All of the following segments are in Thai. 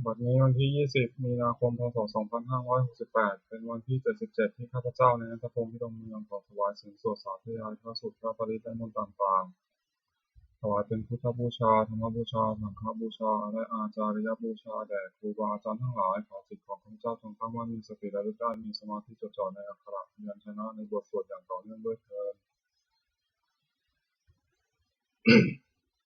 บัดนี้วันที่20มีนาคมพศ2568เป็นวันที่77ที่ข้าพเจ้าในณัฐพงศ์พิรมเมืองขอถวายสิ่งสวดสาธยายพระสุตพระปริตรและมนต์ต่างๆถวายเป็นพุทธบูชาธรรมบูชาสังฆบูชาและอาจาริยบูชาแด่ครูบาอาจารย์ทั้งหลายขอจิตของข้าพเจ้าจงตั้งมั่นมีสติระลึกได้มีสมาธิจดจ่อในอักขระพยัญชนะในบทสวดอย่างต่อเนื่องด้วยเทอญ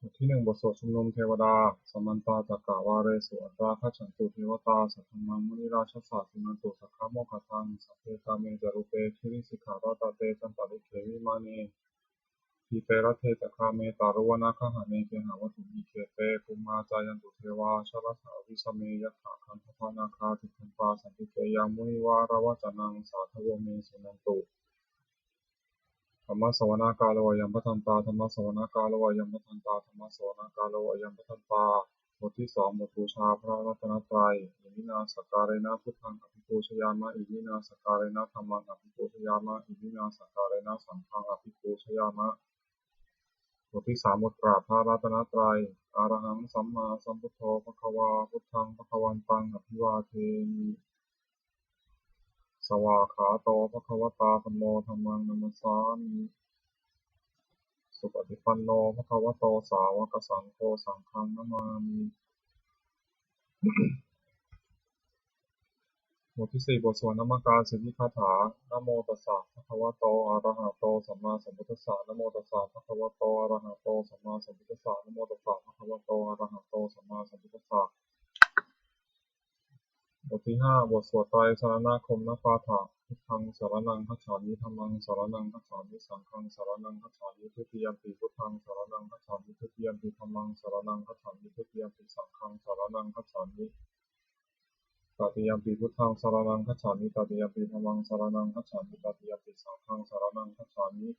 บทที่1บทสวดชุมนุมเทวดาสัมมันตาจักกาวาเรสุอัตราคัจฉันตุเทวตาสัทธัมมังมุนิราชสสะสุนันตุสักขะโมคคัทังสัพเพกาเมจารุเปคิริสิกขาราตาเตจันตาริเขวิมานีทีเปรเทจักขาเมตารุวนาคหะเนเกหาวัตถุอิเคเตภูมิมาจายันตุเทวาชลสาวิสเมยัตถะคันธพานาคาติคันปาสันติเกยังมุนิวารวจนังสาธโวเมสุนันตุธรรมสวนากาโลยัมปทันตาธรรมสวนากาโลยัมปทันตาธรรมสวนากาโลยัมปทันตาบทที่2บทบูชาพระรัตนตรัยอิมินาสการะนะพุทธังอภิปูชยามะอิมินาสการะนะธัมมังอภิปูชยามะอิมินาสการะนะสังฆังอภิปูชยามะบทที่3บทกราบพระรัตนตรัยอะระหังสัมมาสัมพุทโธภควาพุทธังภควันตังอภิวาเทมิสวากขาโตภควตาธัมโมธัมมังนัมสสามิสุปฏิปันโนภควโตสาวกสังโฆสังฆังนะมามิบทที่4บทสวดนมัการสิทธิคาถานะโมตัสสะภะคะวะโตอะระหะโตสัมมาสัมพุทธัสสะนะโมตัสสะภะคะวะโตอะระหะโตสัมมาสัมพุทธัสสะนะโมตัสสะภะคะวะโตอะระหะโตสัมมาสัมพุทธัสสะบทที่5บทสวดไตรสรณคมนปาฐะพุทธังสรณังคัจฉามิธัมมังสรณังคัจฉามิสังฆังสรณังคัจฉามิทุติยัมปิพุทธังสรณังคัจฉามิทุติยัมปิธัมมังสรณังคัจฉามิทุติยัมปิสังฆังสรณังคัจฉามิตติยัมปิพุทธังสรณังคัจฉามิตติยัมปิธัมมังสรณังคัจฉามิตติยัมปิสังฆังสรณังคัจฉามิ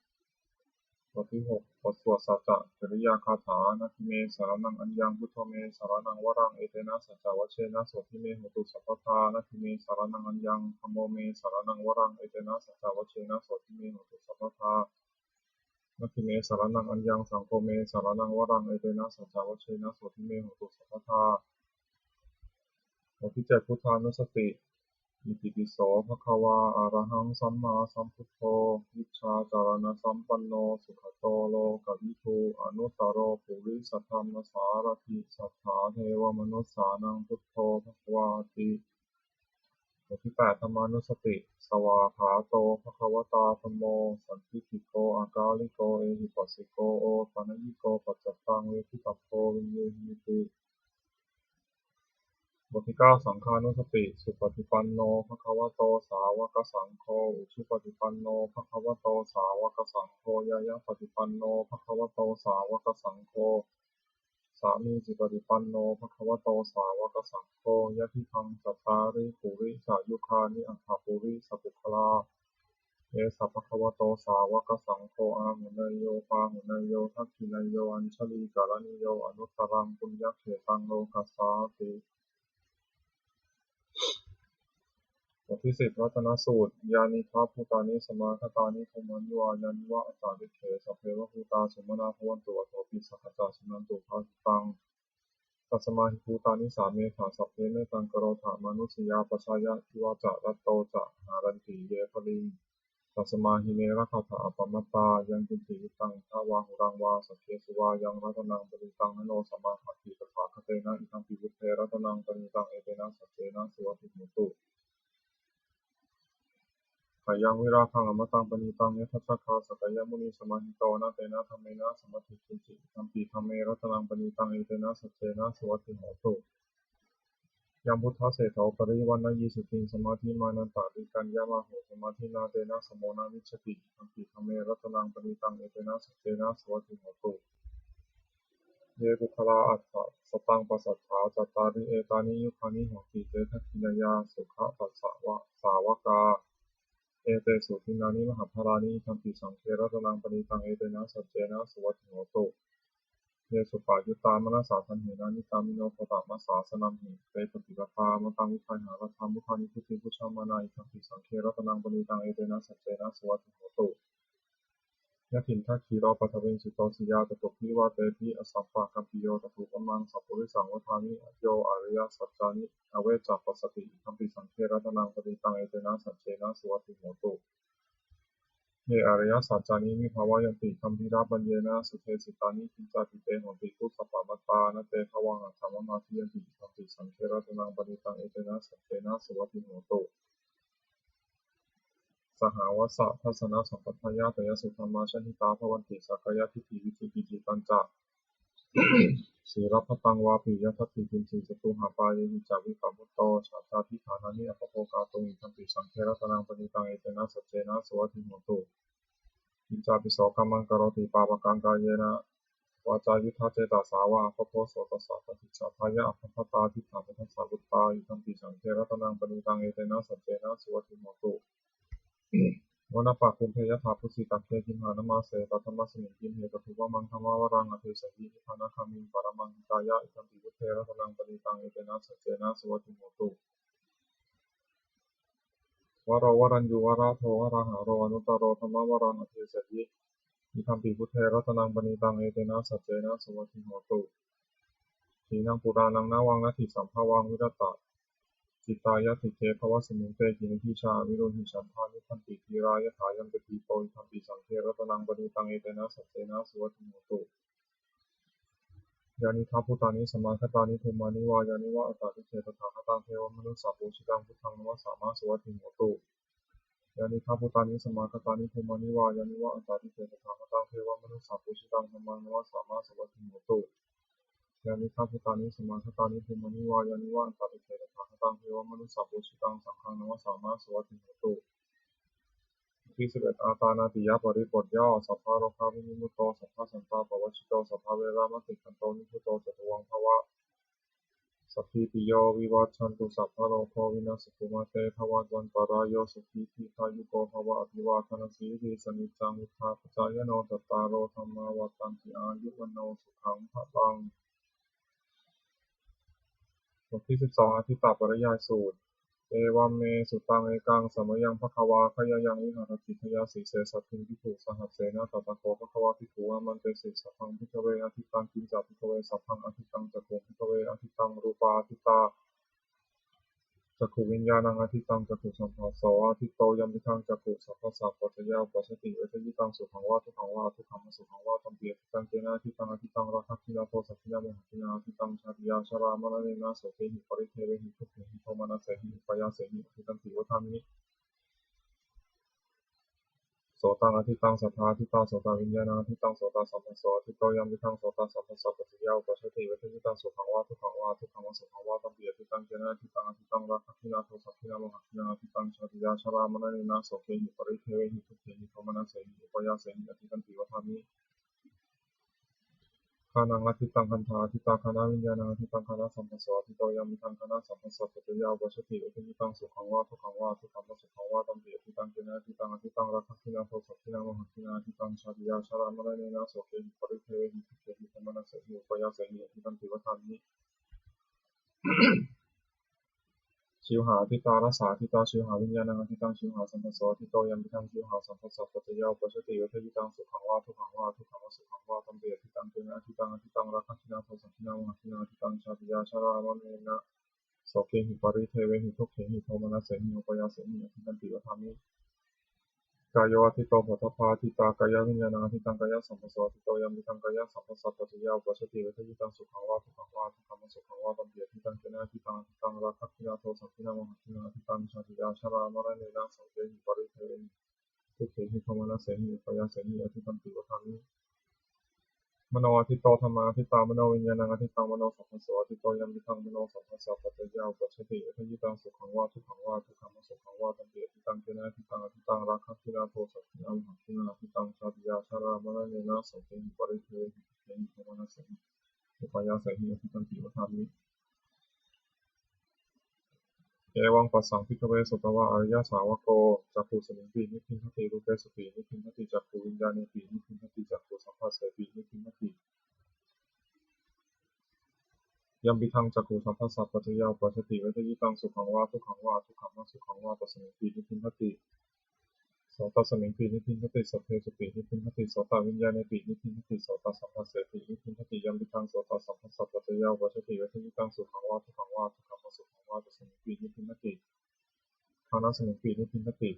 บทที่6บทสวดสัจจะจริยาคาถานาทิเมสรณังอัญญังพุทโธเมสรณังวรังเอเตนะสัจจวัชเชนะโสทิเมหตุสัพพทานาทิเมสรณังอัญญังธัมโมเมสรณังวรังเอเตนะสัจจวัชเชนะโสทิเมหตุสัพพทานาทิเมสรณังอัญญังสังโฆเมสรณังวรังเอเตนะสัจจวัชเชนะโสทิเมหตุสัพพทาบทที่7พุทธานุสติอิติปิโสภควาอะระหังสัมมาสัมพุทโธวิชชาจารณะสัมปันโนสุขโตโลกวิทูอนุตตโรปุริสธรรมสารถิสัทธาเทวมนุสสานังพุทโธภควาติบทที่8ธรรมานุสติสวากขาโตภควตาธัมโมสันทิฏฐิโกอากาลิโกเอหิปัสสิโกโอปนญิโกปัจจตังเวทิตัพโพวินยูหิติบทที่9สังฆานุสติสุปฏิปันโนภควโตสาวกสังโฆอุชุปฏิปันโนภควโตสาวกสังโฆยะยะปฏิปันโนภควโตสาวกสังโฆสามีจิปฏิปันโนภควโตสาวกสังโฆยะทิทังสัตตาริปุริสายุคานิอัฏฐปุริสปุคลาเอสะภควโตสาวกสังโฆอาหุเนยโยปาหุเนยโยทักขิเนยโยอัญชลีกาลนิโยอนุตตรังปุญญเขตังโลกัสสาติบทที่10รัตนสูตรยานิทัพภูตานิสมาคตานิภูมานิวายานิวะอัตตาลิเขสัพเพวะภูตาสมนาภวันตุวะโทปิสักขจาสุนันตุภาสิตังตัสมาหิภูตานิสาเมถาสัพเพเมตังกโรธามนุสยาปชายะทิวาจะรัตโตจะหารันติเยภลิงตัสมาหิเมระคาถาปมัตตายังกินติวิตังทาวาหุรังวาสัพเพสุวายังรัตนังปริตังนโนสมาหะติตถาคเตนะอิทังปิวุเทรัตนังปริตังเอเตนะสัจเจนะสุวัติมุตุขยังวิราคังอมตังปณิตังยทัสสะคาสักยมุนีสมาหิโตนะเตนะธัมเมนะสมัติกินจิธัมปีธัมเมรัตนังปณิตังเอเตนะสัจเจนะสุวัตติโหตุยังพุทธเสโสปริวันนะยีสุติงสมาธิมานันตาติกัญญามโหสมาธินาเตนะสมโมนามิจฉติธัมปีธัมเมรัตนังปณิตังเอเตนะสัจเจนะสุวัตติโหตุเยบุคลาอัฏฐสตังปัสสัทธาจัตตาริเอตานิยุคานิโหติเตทัคขินยาสุขปัสสาวะสาวกาเอเตสุทินานิมหาภารานิธัมปิสังเครัตนังปณิตังเอเตนะสัจเจนะสุวัตถิโหตุเยสุปายุตตามนัสสาสันเหนานิกามิโนปตามัสสาสนัมหิเตปฏิปทามตังวิภัยหารัตถามุทานิพุทธิพุชามานาอิทัมปิสังเครัตนังปณิตังเอเตนะสัจเจนะสุวัตถิโหตุ ยะถินทัคคีโรปัทวินสุโตสิยาตตุพิวาเตปิอสัพพะกัมปิโยตถุปมังสัพพุริสังวทามิอโยอริยสัจจานิอเวจจปัสสติคัมปิสังเขรัตนังปฏิตังเอเตนะสัจเจนะสุวัติโหตุเยอริยสัจจานิมิภาวะยันติคัมภีราปัญเยนะสุเทสิตานิกิจจติเตโหติทุสัพพะมัตตานะเตภวังอัตถมมาทิยันติคัมปิสังเขรัตนังปฏิตังเอเตนะสัจเจนะสุวัติโหตุสหาวสสะทัสสนะสัมปทัญญาตยสุธรรมาชนิตาภวันติสักกายทิฏฐิวิสุกิจิตัญจสีรพตังวาปิยทัตติกินจิจตุหาปายนิจาวิปัมมุตโตชาตาทิฐานานิอปโภกาตุงิคัมปิสังเขรัตนังปณิตังเอเตนะสัจเจนะสวัสดิโหตุอิจาปิโสกัมมังกโรติปาปกังกายเยนะวาจายุทธาเจตาสาวะปโพโสตัสสะปฏิจจทายะอภพตาทิฏฐาทัสสะบุตตาอิคัมปิสังเขรัตนังปณิตังเอเตนะสัจเจนะสวัสดิโหตุวนปะคุมเพยถาพุสิตัคเคทิมหานมาเสตัตมัสมิงกิมเหตถุวมังธรรมวรังอเทสหินิพานาคามิงปรมังหิตายะอิคัมปิพุทเทระตนังปณิตังเอเตนะสัจเจนะสวัสดิโหตุวโรวรัญญูวราโทวราหาโรอนุตตโรธรรมวรังอเทสหินิคัมปิพุทเทระตนังปณิตังเอเตนะสัจเจนะสวัสดิโหตุทีนังปุรานังนาวังนัตถิสัมภวังวิรัตตะจิตายะติเกภวสมิงเตกินทิชาวิโรหิฉันทานิทันติทีรายถายัมปติโตอิทัมปิสังเทระตนังปณิตังเอเตนะสัจเจนะสวัสดิโหตุยานิทัพพุตานิสมาคตานิภูมานิวายานิวะอัตตาทิเขตถาคตังเทวมนุสสาภูชิตังพุทธังนวสามาสวัสดิโหตุยานิทัพพุตานิสมาคตานิภูมานิวายานิวะอัตตาทิเขตถาคตังเทวมนุสสาภูชิตังธัมมังนวสามาสวัสดิโหตุยานิทัพพุตานิสมาคตานิภูมานิวายานิวะอัตตาทิเขตถาคตังเทวมนุสสาภูชิตังสังฆังนวสามาสวัสดิโหตุที่11อาตานาติยะปริบทย่อสัพพะโรคาวินิมุตโตสัพพะสันตาปวัชชิโตสัพพะเวรามติขันโตนิพุตโตจตุวังภวะสัพพิติโยวิวัชชันตุสัพพะโรโควินาศตุมาเตภวัตวันตรายโยสุขีทีคายุโกภวะอภิวาทนาสีริสนิจจังวุฒาปจายโนตตารโรธรรมาวัตันติอายุวโนสุขังพลังบทที่12อธิตตปริยายสูตรเอวัมเมสุตังเอกังสัมมยังภควาขยยังวิหารติขยาสีเสสัพพิงภิกขุสหัสเสนะตถาโคภควาภิกขุอามันเตสิสัพพังภิกขเวอทิตังกินจาภิกขเวสัพพังอทิตังจักขุภิกขเวอทิตังรูปาอทิตาจักขุวิญญาณังอทิตังจักขุสัมผัสโสอทิโตยัมปิทังจักขุสัพพสัพปัจจยาปัสสติเวทยิตังสุขังวาทุกขังวาทุกขังสุขังวาตัมเปียทิตังเจนะอทิตังอทิตังราคะทินาโทสัพพินาโมหทินาอทิตังชาติยาชรามรณะเนนะโสเกหิปริเทเวหิทุกขหิโทมนัสเสหิปยาเสหิอทิตังติวธามิ โสตังอธิตังสัทธาทิตาโสตวิญญาณังอธิตังโสตสัมปัสโสอธิโตยัมมิทังโสตสัมปัสสะปัจจยาอุปชฌติเวทยิตังสุขังวาทุกขังวาทุกขังวาสุขังวาตัมปิอธิตังเจนะอธิตังอธิตังราคะทินาโทสัพพินาโมหะทินาอธิตังชาติยาชรามรณะเนนะโสเกหิปริเทเวหิทุกเขหิโทมนัสเสหิอุปยาเสหิอธิตันติวธามิ คานังอธิตังคันธาอธิตาคานาวิญญาณังอธิตังคานาสัมปัสสะอธิโตยัมมิทังคานาสัมปัสสะปัจจยาอุปชฌติอุทิตังสุขังวาทุกขังวาทุกขังวาสุขังวาตัมปิอธิตังเจนะอธิตังอธิตังราคะทินาโทสัพพินาโมหะทินาอธิตังชาติยาชรามรณะเนนะโสเกหิปริเทเวหิทุกเขหิโทมนัสเสหิอุปยาเสหิอธิตันติวธามิ ชิวหาทิตารัสสาทิตาชิวหาวิญญาณังอธิตังชิวหาสัมปัสสะอธิโตยัมปิทังชิวหาสัมปัสสะปัจจยาอุปชฌติเวทยิตังสุขังวาทุกขังวาทุกขังวาสุขังวาตัมเปียทิตังเจนะอธิตังอธิตังราคะทินาโทสัพพินาโมหะทินาอธิตังชาติยาชรามรณะเนนะโสเกหิปริเทเวหิทุกเขหิโทมนัสเสหิอุปยาเสหิอธิตันติวธามิกายโยอธิโตโผฏฐัพพะอธิตากายวิญญาณังอธิตังกายสัมปัสสะอธิโตยัมปิทังกายสัมปัสสะปัจจยาอุปชฌติเวทยิตังสุขังวาทุกขังวาทุกขังวาสุขังวาตัมเปียทิตังเจนะอธิตังอธิตังราคะทินาโทสัพพินาโมหะทินาอธิตังชาติยาชรามรณะเนนะโสเกหิปริเทเวหิทุกเขหิโทมนัสเสหิอุปยาเสหิอธิตันติวธามิมโนอธิโตธรรมาธิตามโนวิญญาณังอธิตังมโนสัพพะโสอธิโตยัมปิทังมโนสัพพะสัพปัจจยาอุปชฌติเวทยิตังสุขังวาทุกขังวาทุกขังวาสุขังวาตัมเปียทิตังเจนะอธิตังอธิตังราคะทินาโทสัพพินาโมหะทินาอธิตังชาติยาชรามรณะเนนะโสเกหิปริเทเวหิทุกเขหิโทมนัสเสหิอุปยาเสหิอธิตันติวธามิ เอวังปัสสังภิกขเวสุตวะอริยสาวโกจักขุสมิงปินิพพินทติรูปเปสุปินิพพินทติจักขุวิญญาณปินิพพินทติจักขุสัมผัสเสปินิพพินทติยัมปิทังจักขุสัมผัสสะปัจจยาปัสสติเวทยิตังสุขังวาทุกขังวาทุกขังวาสุขังวาปัสสมิงปินิพพินทติโส โสตสมิงปีนิพินทติสัพเพสุปีนิพินทติโสตวิญญาณปีนิพินทติโสตสัมภัสเสปีนิพินทติยัมปิทังโสตสัมภัสสะปัจจยาวัชติเวทนิตังสุขังวาทุกขังวาทุกขังวาสุขังวาตสมิงปีนิพินทติคานาสมิงปีนิพินทติ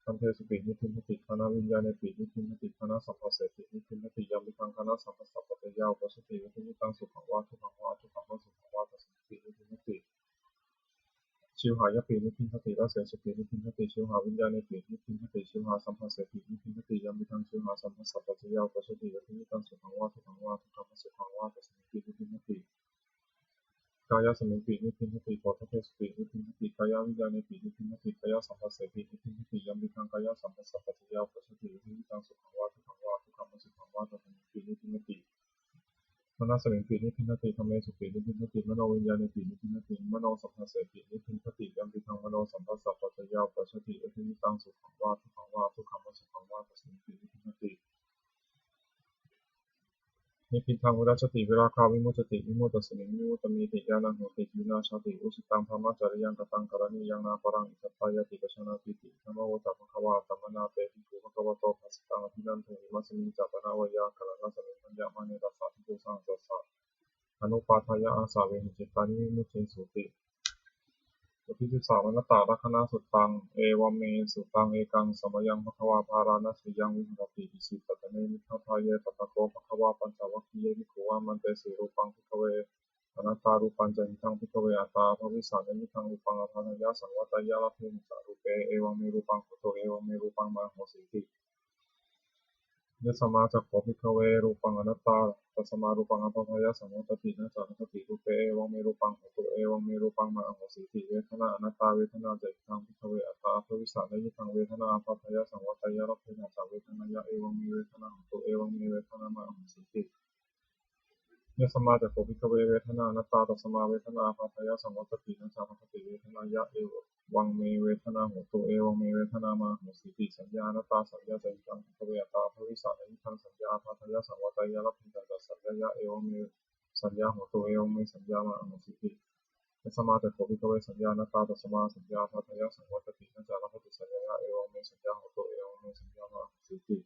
คันเทสุปีนิพินทติคานาวิญญาณปีนิพินทติคานาสัมภัสเสปีนิพินทติยัมปิทังคานาสัมภัสสะปัจจยาวัชติเวทนิตังสุขังวาทุกขังวาทุกขังวาสุขังวาตสมิงปีนิพินทติชิวหายปีนิพินทติละเสสุปีนิพินทติชิวหาวิญญาณปีนิพินทติชิวหาสัมภัสเสปีนิพินทติยัมปิทังชิวหาสัมภัสสะปัจจยาวัชติเวทนิตังสุขังวาทุกขังวาทุกขังวาสุขังวาตสมิงปีนิพินทติกายสมิงปีนิพินทติโพธเทสปีนิพินทติกายวิญญาณปีนิพินทติกายสัมภัสเสปีนิพินทติยัมปิทังกายสัมภัสสะปัจจยาวัชติเวทนิตังสุขังวาทุกขังวาทุกขังวาสุขังวาตสมิงปีนิพินทติมโนสมิงปีนิพินทติธรรมเมสุปีนิพินทติมโนวิญญาณปีนิพินทติมโนสัมภัสเสปีนิพินทติยัมปิทังมโนสัมภัสสะปัจจยาวัชติเวทนิตังสุขังวาทุกขังวาทุกขังวาสุขังวาตสมิงปีนิพินทตินิพพิทังวิรัชติวิราคาวิมุตติวิมุตตสมิงวิมุตตมีติญาณังโหติวินาชาติอุสิตังธรรมจริยังกตังกรณียังนาปรังอิทัปปายติกชนาติติธรรมโวจักภควาตัมมนาเตติภูภควโตภัสสตังอภินันทุอิมัสมิงจัปนาวายากรณะสมิงปัญญามณีรัสสะทิโกสังสัสสะอนุปาทายะอาสาเวหิจิตานิวิมุตติสุติบทที่13อนัตตลักขณสุตตังเอวเมสุตังเอกังสมยังภควาภารานัสยังวิหรติอิสิปตเนมิทัพพายตตะโกภควาปัญจวัคคีย์มิโขวามันเตสีรูปังภิกขเวอนัตตารูปัญจหิทังภิกขเวอัตตาภวิสานมิทังรูปังอภันยสังวัตยาลเพมิจารูเปเอวเมรูปังโคโตเอวเมรูปังมาโหสิติยสมาจักขภิกขเวรูปังอนัตตาตัสมารูปังอภัพยสังวัตตินะจารติรูเปเอวเมรูปังโหตุเอวเมรูปังมาโหสิติเวทนาอนัตตาเวทนาเจหิทังภิกขเวอัตตาภวิสานมิทังเวทนาอภัพยสังวัตยาลเพมิจาเวทนายะเอวเมเวทนาโหตุเอวเมเวทนามาโหสิติยสมาจักขภิกขเวเวทนาอนัตตาตัสมาเวทนาอภัพยสังวัตตินะจารติเวทนายะเอวังเมเวทนาโหตุเอวังเมเวทนามาโหสิติสัญญาอนัตตาสัญญาเจหิตังภิกขเวอัตตาภวิสานมิทังสัญญาอภัพยสังวัตยาลเพมิจาสัญญาเอวังเมสัญญาโหตุเอวังเมสัญญามาโหสิติยสมาจักขภิกขเวสัญญาอนัตตาตัสมาสัญญาอภัพยสังวัตตินะจารติสัญญาเอวังเมสัญญาโหตุเอวังเมสัญญามาโหสิติ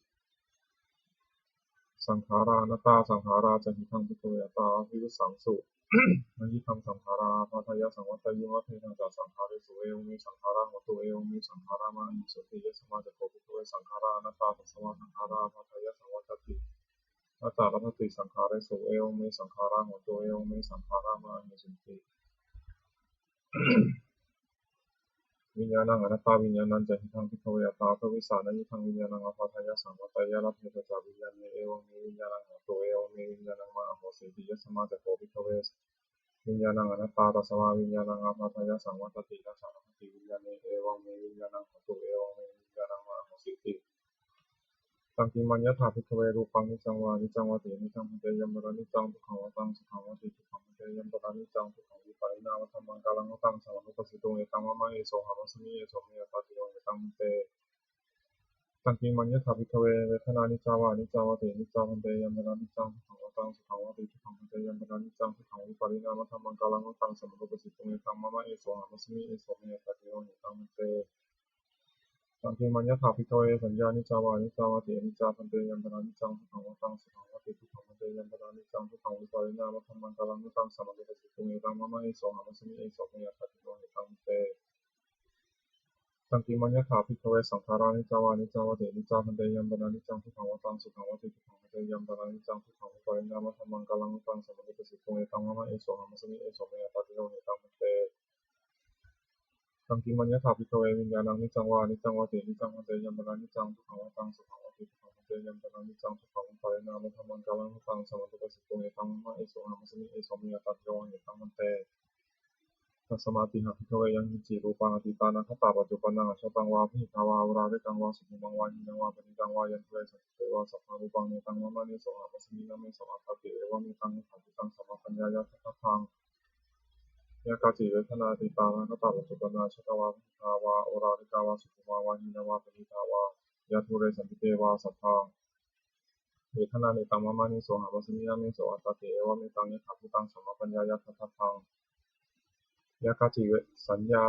สังขารานัตตาสังขาราจะหิทังภิกขเวอัตตาวิวุสังสุนันยิทังสังขาราภาทายะสังวัตยุวะเพทังจาสังขาริสุเอวมิสังขาราโหตุเอวมิสังขารามาหิสุติยสมาจักขภิกขเวสังขารานัตตาตัสมาสังขาราภาทายะสังวัตตินัตตาลัพติสังขาริสุเอวมิสังขาราโหตุเอวมิสังขารามาหิสุติวิญญาณังอนัตตาวิญญาณังจะหิทังภิกขเวอัตตาภวิสานะยิทังวิญญาณังอภัทายะสังวัตยะลัพเพตจาวิญญาณเอวมิวิญญาณังโหตุเอวมิวิญญาณังมาโหสิติยสมาจักขภิกขเววิญญาณังอนัตตาตัสมาวิญญาณังอภัทายะสังวัตตินะสารติวิญญาณเอวมิวิญญาณังโหตุเอวมิวิญญาณังมาโหสิติตังกิมัญญถาภิกขเวรูปังนิจังวานิจังวตินิจังพันเตยัมปะนิจังทุกขังวตังสุขังวติทุกขังพันเตยัมปะนิจังทุกขังวิปัสสนาวธัมมังกาลังวตังสมานุปัสสิโตเอตังมะมะเอโสหะมัสมิเอโสเมยตาติโยเอตังพันเตตังกิมัญญถาภิกขเวเวทนานิจาวานิจาวตินิจาพันเตยัมปะนิจังทุกขังวตังสุขังวติทุกขังพันเตยัมปะนิจังทุกขังวิปัสสนาวธัมมังกาลังวตังสมานุปัสสิโตเอตังมะมะเอโสหะมัสมิเอโสเมยตาติโยเอตังพันเตตังกิมัญญถาภิกขเวสัญญานิจาวานิจาวติอนิจจาพันเตยัมปะนิจังทุกขังวตังสุขังวติทุกขังพันเตยัมปะนิจังทุกขังวิปัสสนาวธัมมังกาลังวตังสมานุปัสสิโตเอตังมะมะเอโสหะมัสมิเอโสเมยตาติโยเอตังพันเตตังกิมัญญถาภิกขเวสังขารานิจาวานิจาวติอนิจจาพันเตยัมปะนิจังทุกขังวตังสุขังวติทุกขังพันเตยัมปะนิจังทุกขังวิปัสสนาวธัมมังกาลังวตังสมานุปัสสิโตเอตังมะมะเอโสหะมัสมิเอโสเมยตาติโยเอตังพันเตตังกิมัญญถาภิกขเววิญญาณังนิจังวานิจังวตินิจังพันเตยัมปะนิจังทุกขังวตังสุขังวติทุกขังพันเตยัมปะนิจังทุกขังวิปัสสนาวธัมมังกาลังวตังสมานุปัสสิโตเอตังมะมะเอโสหะมัสมิเอโสเมยตาติโยเอตังพันเตตัสมาติหะภิกขเวยังหิจิรูปังอติตานัคตาปัจจุปันนังอชตังวาภิทาวาอุราริกังวาสุขุมังวาหินังวาปณิตังวายันเทสัพเพวาสัพพะรูปังเนตังวะมะเนโสหะมัสมินะเมโสอัตตติเอวะเมตังขันติตังสัมมาปัญญายะทัพพังยากาจิเวทนาติตานัคตาปัจจุปันนังอชตวาภิทาวาอุราริกาวาสุขุมังวาหินังวาปณิตาวายะทุเรสันติเตวาสัพพะเวทนาเนตังวะมะเนโสหะมัสมินะเมโสอัตตติเอวะเมตังขันติตังสัมมาปัญญายะทัพพังยากาจิเวสัญญา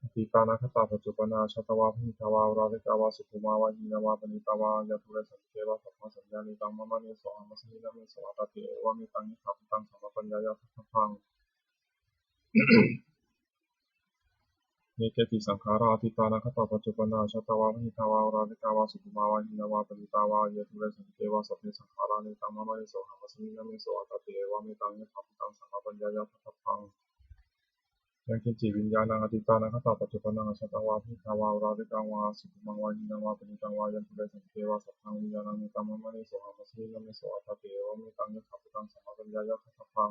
อติตานาคตาปัจจุปนาชตวาพิทาวาราลิกาวาสุขุมาวาหินาวาปณิตาวายาทุเรสันเทวะสัพพสัญญานิตังมะมะเนโสหมัสมินามิสวะตติเอวะมิตังนิทัพตังสัมปัญญายาทัพพังเนเกติสังขาราติตานาคตาปัจจุปนาชตวาพิทาวาราลิกาวาสุขุมาวาหินาวาปณิตาวายาทุเรสันเทวะสัพเพสังขารานิตังมะมะเนโสหมัสมินามิสวะตติเอวะมิตังนิทัพตังสัมปัญญายาทัพพังยังกินจิวิญญาณังอติตานังคตาปัจจุบันนังชัตวาพิทาวาราลิกังวาสุขมังวาหินังวาปณิตังวายันตุเรสันเทวะสัพพังวิญญาณังนิตัมมะมะเนโสหะมัสมินัมเมโสอัตตะเตวะมิตังยะขัพตังสัมมาปัญญายะขัพพัง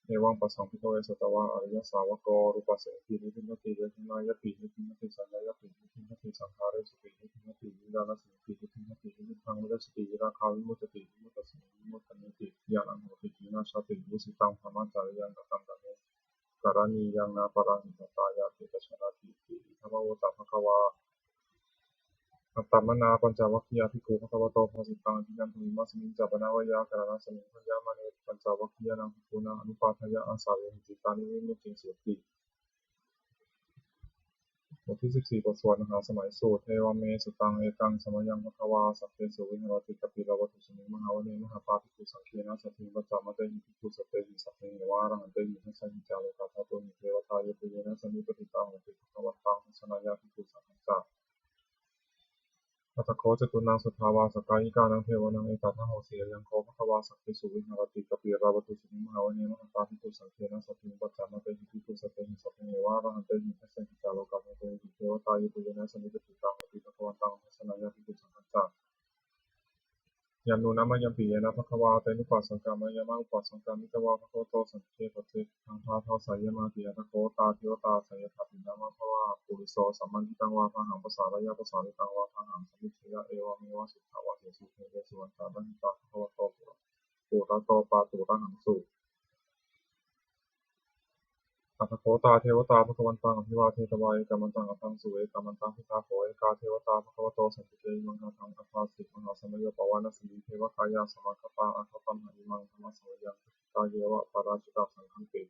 เอวังปัสสังพิโตเอสตวะอริยสาวกรูปัสสตินิพินติเวทนายตินิพินติสัญญายตินิพินติสังขารสุตินิพินติวิญญาณสินิพินตินิพังวิรัสติวิราคาวิมุตติวิมุตติวิมุตตินิติญาณังโหติจินาชติวิสิตังธรรมจาริยังตังตังเน การณียังนาปรังหิตายาติกชนาติติธรรมโอตภควาอัตตมนาปัญจวัคคียภิกขุภควโตภาสิตังอภินันทุมิมัสมิงจัปนาวายาการณะสมิงพัญญามเนปัญจวัคคียนังภิกขุนังอนุปาทายะอาสาเวหิจิตานิวิมุตติสุติบทที่14บทสวดมหาสมัยสูตรเทวเมสุตังเอกังสมยังภควาสัพเพสุวิหรติกปิลวัตุสมิงมหาวเนมหาปาภิกขุสังฆนาสัพพิปัจจามเตหิภิกขุสัพเพหิสัพเพหิวารังเตหิทัสสหิจาโลกาภาโตหิเทวตายะปุเยนะสมิปติตังโหติภควตังทัสสนายาภิกขุสังฆัส อัตถโคจตุนังสุทธาวาสกายิกานังเทวนังเอตัทธโหสียังโคภควาสัพพิสุวิหารติกปิราวัตุสุนิมหาวเนมหตาภิกขุสังฆนาสัพพิปัจจามเตหิภิกขุสัพเพหิสัพเพหิวาระหันเตหิทัสสะหิจาโลกาภเตหิเทวตายปุเยนะสมิปติตังโหติภควตังทัสสนายาภิกขุสังฆัสสะ ยันนุนะมะยังปิเยนะภควาเตนุปัสสังกามะยะมะอุปัสสังกามิตวาภควโตสันเทปเตทังทาทาสายมาติยะทะโคตาเทวตาสายถาปินะมะภวาปุริโสสัมมันติตังวาทหังภาษาระยะภาษาลิตังวาทหังสมิทยะเอวะเมวะสุทธาวะเทสุเทเวสุวันตาบันตาภควโตปุระโตปาตุระหังสุ อัตถโคตาเทวตาภควันตังอภิวาเทตวายกามันตังอภังสุเอกามันตังพิทาโขเอกาเทวตาภควโตสันติเกยิมังคทังอัปปาสิมหาสมัยปวานะสีเทวกายาสมาคตาอัคคตัมหานิมังธรรมสมัยยังตาเยวะปาราชิตาสังฆังติ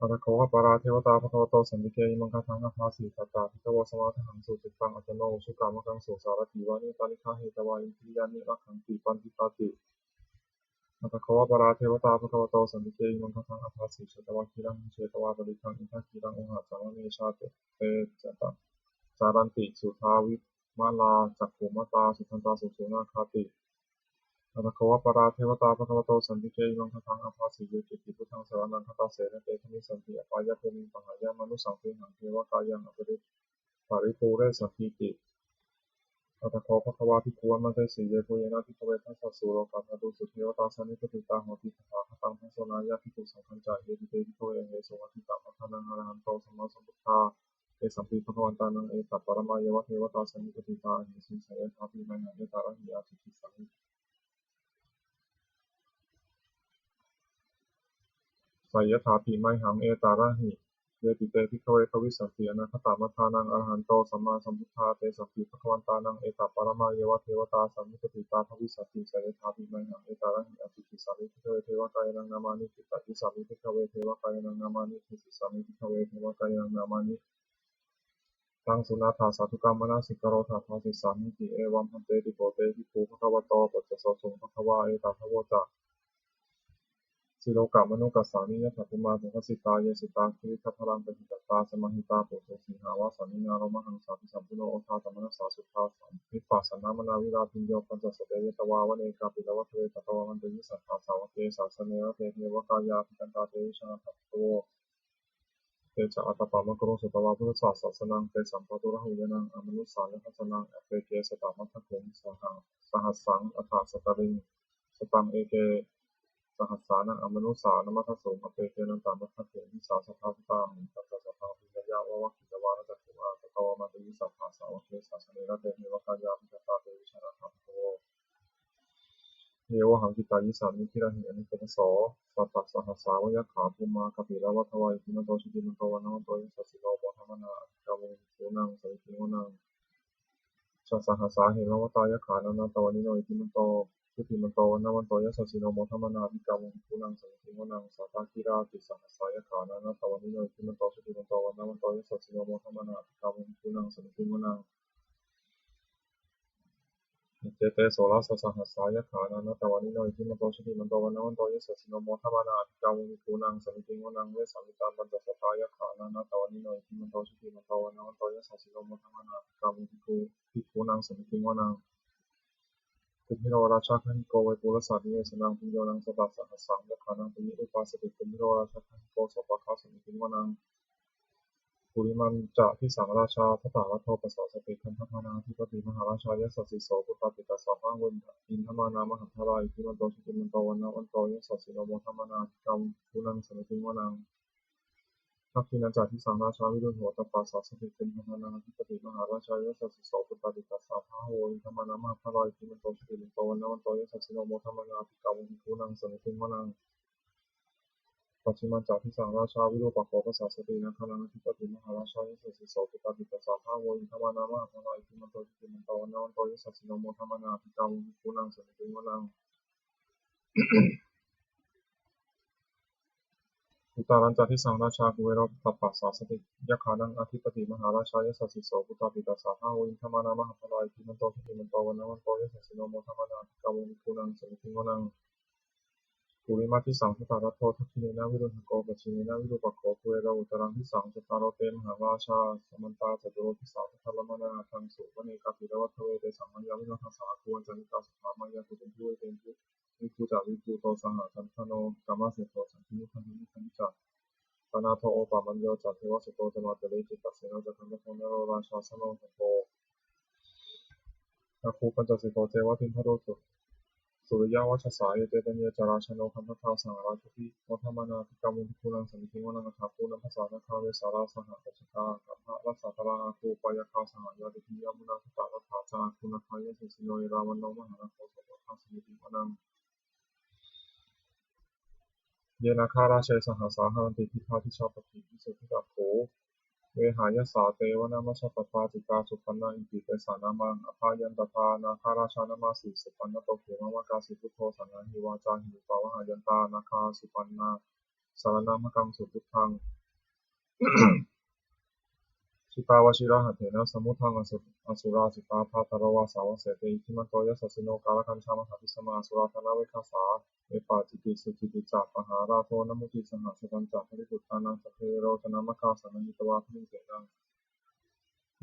อัตถโคปาราเทวตาภควโตสันติเกยิมังคทังอัปปาสิตตาภิกขวสมาทังสุจิตังอัตโนสุกามกังสุสารติวานิตานิฆาเหตวาอินทริยานิรักขันติปันติตาติ อัตถโคปราเทวตาภควโตสันติเกยิมังคทังอภัสสิเชตวาคีรังเชตวาปริทังอินทคีรังองหะจามเมชาเตเตจตะจารันติสุทาวิมาลาจักขุมตาสุทันตาสุโสนาคาติอัตถโคปราเทวตาภควโตสันติเกยิมังคทังอภัสสิเยติปิพุทธังสรณังคตาเสนเตทมิสันติอปายะภูมิปังหายามนุสังเทหังเทวกายังอปริภูเรสัพพิติ อัตถโคภควาภิกขุมันเตสีเยปุเยนะภิกขเวทัสสะสุโลกาภาตุสุเทวตาสันนิปติตาโหติภาคตังทัสสนายะภิกขุสังฆัญจายเยติเตภิกขเวเอโสวัติตามัทธานังอรหันโตสัมมาสัมพุทธาเอสัมปิภควันตานังเอตัปปรมายะวะเทวตาสันนิปติตาหิสิสยถาภิมังเอตาระหิยาติทิสังสยถาภิมังหังเอตาระหิเยติเตภิกขเวภวิสสันติอนาคตามัทธานังอรหันโตสัมมาสัมพุทธาเตสัมปิภควันตานังเอตัปปรมายะวะเทวตาสันนิปติตาภวิสสันติสยถาภิมังหังเอตาระหิยาติทิสังภิกขเวเทวกายนังนามานิทิตติสามิภิกขเวเทวกายนังนามานิทิสิสามิภิกขเวเทวกายนังนามานิตังสุนาถาสาธุกรรมนาสิกโรธาภาสิสามิติเอวัมพันเตติโกเตภิกขุภควโตปัจจโสสงภควาเอตภวตา สิโลกะมนุกัสสานิยถาภุมาสังคสิตาเยสิตาคิริทัพพลังปหิตตาสมหิตาปุโสสิหาวาสานินารมหังสาภิสัมพุโนโอทาตมนัสสาสุทธาสัมภิปัสสนามนาวิราพิญโยปัญจสเตยตวาวเนกาปิลวัตเวตตวามันเตยิสัทธาสาวเกสาสเนระเตเทวกายาภิกันตาเตวิชนาทัพโตเตจาอัตตปามะกโรสุตวาพุทธศาสสนังเตสัมปตุระหุยนังอมนุสสานทัสนังอเปเกสตามัทถุงสหัสสังอัฏฐสตริงสตังเอเก สหัสสานังอมนุสานมัทโสมอเปเกนันตามัทโสมิสาสภาพิตามิตัสสะสภาพิยยะวะวะกิจวานะจักขุอาตตวะมันติวิสัพพาสาวะเกสาสเนระเตเทวกายาภิจตาเตวิชนะธรรมโตเยวหังกิตายิสามิทิระหิอนุปปสสสัตตสหัสสาวะยะขาภูมาคปิละวัฏวายติมันโตชิติมันโตวันโนโตยัสสะสิโลปะธรรมนาอิกาเวโสนังสวิติโนนัง ชาสหัสสาเหมวตายะขานานาตวนิโนอิติมันโต พุทธิมันโตวันนาวันโตยัสสสิโนโมทัมมานาภิกามุขิคูนังสมิติวนังสัตตากิราติสังสายขานานาตวันนิโนอิทิมันโตสุติมันโตวันนาวันโตยัสสสิโนโมทัมมานาภิกามุขิคูนังสมิติวนังเจเตโสรัสสหัสสายขานานาตวันนิโนอิทิมันโตสุติมันโตวันนาวันโตยัสสสิโนโมทัมมานาภิกามุขิคูนังสมิติวนังเวสัมมิตาปัญจสัตตายขานานาตวันนิโนอิทิมันโตสุติมันโตวันนาวันโตยัสสสิโนโมทัมมานาภิกามุขิคูนังสมิติวนังกุมพิโรราชาคันโกไวปุรสานิเวสนังพิโยนังสตัสสหัสสังยขานังปิมิอุปาสติกุมพิโรราชาคันโกโสภคาสมิติวนังปุริมันจะพิสังราชาพระตาลัทโทปสสติคันธพานาธิปติมหาราชายสัสสิโสปุตตปิตาสาพังวุนอินทมานามหันทลายทิมันโตสุติมันโตวันนาวันโตยสัสสิโนโมทัมมานาภิกรรมปุนังสมิติวนังทักษิณาจาทิสังราชาวิรุณโหตปัสสะสติเป็นพนานาธิปติมหาราชายสัสสิโสปุตตปิตาสาพังโวอินทมานามหันทลายทิมันโตสุติมันโตวันนาวันโตยสัสสิโนโมทัมมานาภิกรรมปุนังสมิติวนังปัจฉิมาจากพิสังราชาวิโรปโขภาษาสตินาคานาธิปติมหาราชายิสสิโสปุตตปิตาสาภาโวอินทมานามหาธนาอิทิมันโตจิติมันโตวันนาวันโตยิสสิโนโมทัมมานาภิกรรมปุนังสมิติวนังอุตารัญจทิสังราชากุเวรตัปปัสสาสติยคานังอธิปติมหาราชายิสสิโสปุตตปิตาสาภาโวอินทมานามหาธนาอิทิมันโตจิติมันโตวันนาวันโตยิสสิโนโมทัมมานาภิกรรมปุนังสมิติวนังปุริมาทิสังสตารัตโททักขิเนนะวิรุณโกปัจฉิเนนะวิรูปโขคุเอราอุตรังทิสังสตารเตมหาราชาสมันตาจตุโรทิสาทัลลมนาทังสุวเนกาภิรวัตเวเตสังมัญญาวิโนทัสสาคุวันจันิกาสุขามายาตุเตนทุเวเตนทุวิภูจาวิภูโตสหจันทโนกามาเสโตสันทินิคันทินิคันจักปนาโทโอปามัญโยจัตเทวสุโตจมาเตเลจิตัสเสนาจักันตโทนโรราชาสโนโตอาคูปัญจสิโตเทวทิมพโรตุสุริยวัชสายเตตัญเยจาราชโนคันธทาสังราชุติโมทัมมานาภิกรรมุภูนังสมิติวนังคาภูนังภาษานาคาเวสาราสหปัจจกากัมภะรัสสะตระอาคูปายคาสหายาติทิยมุนาสตารัฐาจาคุณคายเสสิโนเอราวันโนมหานาโคสโตทัสมิติวนังเยนาคาราเชสหสาหันติพิฆาทิชาปฏิวิสุทธิตัพโขเวหายสาเตวนามัชฌปปาจิกาสุปันนาอิติเตสานามังอภายันตถานาคาราชานามาสีสุปันนโตเขมวากาสิพุทโธสันนาหิวาจาหิปาวหายันตานาคาสุปันนาสารนามกังสุพุทธังชิตาวชิระหัตเถนะสมุทังอสุราสิตาภาตรวาสาวเสเตอิทิมันโตยัสสสิโนกาลคัญชามหาภิสมาสุราธนาเวคาสาเวปาจิติสุจิติจักปหาราโทนมุติสหสตัญจักปริปุตตานังสเพโรจนามคาสันนิตวาพมิเสนัง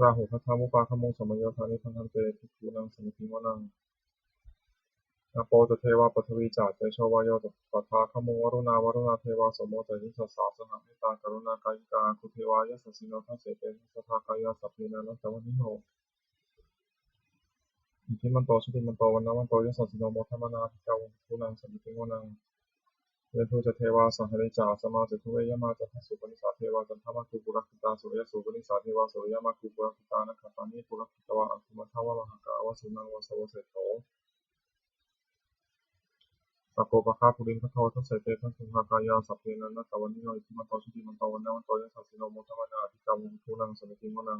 ราหุพัทธามุปาคมุงสมัยโยธานิพันธันเตภิกขุนังสมิติวนังนาโปจเทวาปทวีจาเตโชวายโยตถาคมุงวรุณเทวาสมโมจยิสสาสหเมตตากรุณากายิกาคุเทวายสสิโนทัสเสเตสัทธากายาสัพเพนะนัตตวนิโนอิทิมันโตสุติมันโตวันนาวันโตยัสสสิโนโมทัมมานาภิกขวปุนังสมิติวนังเวทุจเทวาสังหริจาสมาจทุเวยมาจัตถสุปนิสาเทวาจันทมาคุปุรักขิตาสุริยสุปนิสาเทวาสุริยมาคุปุรักขิตานะขัปปานิปุรักขิตวะอังคุมัทวะมหากาวสุนังวสวเสโตสัพโพปะคาปุรินทโททัสเสเตทัสสุภากายาสัพเพนันตวันนิโนอิทิมันโตสุติมันโตวันนาวันโตยัสสสิโนโมทัมมานาภิกขวปุนังสมิติวนัง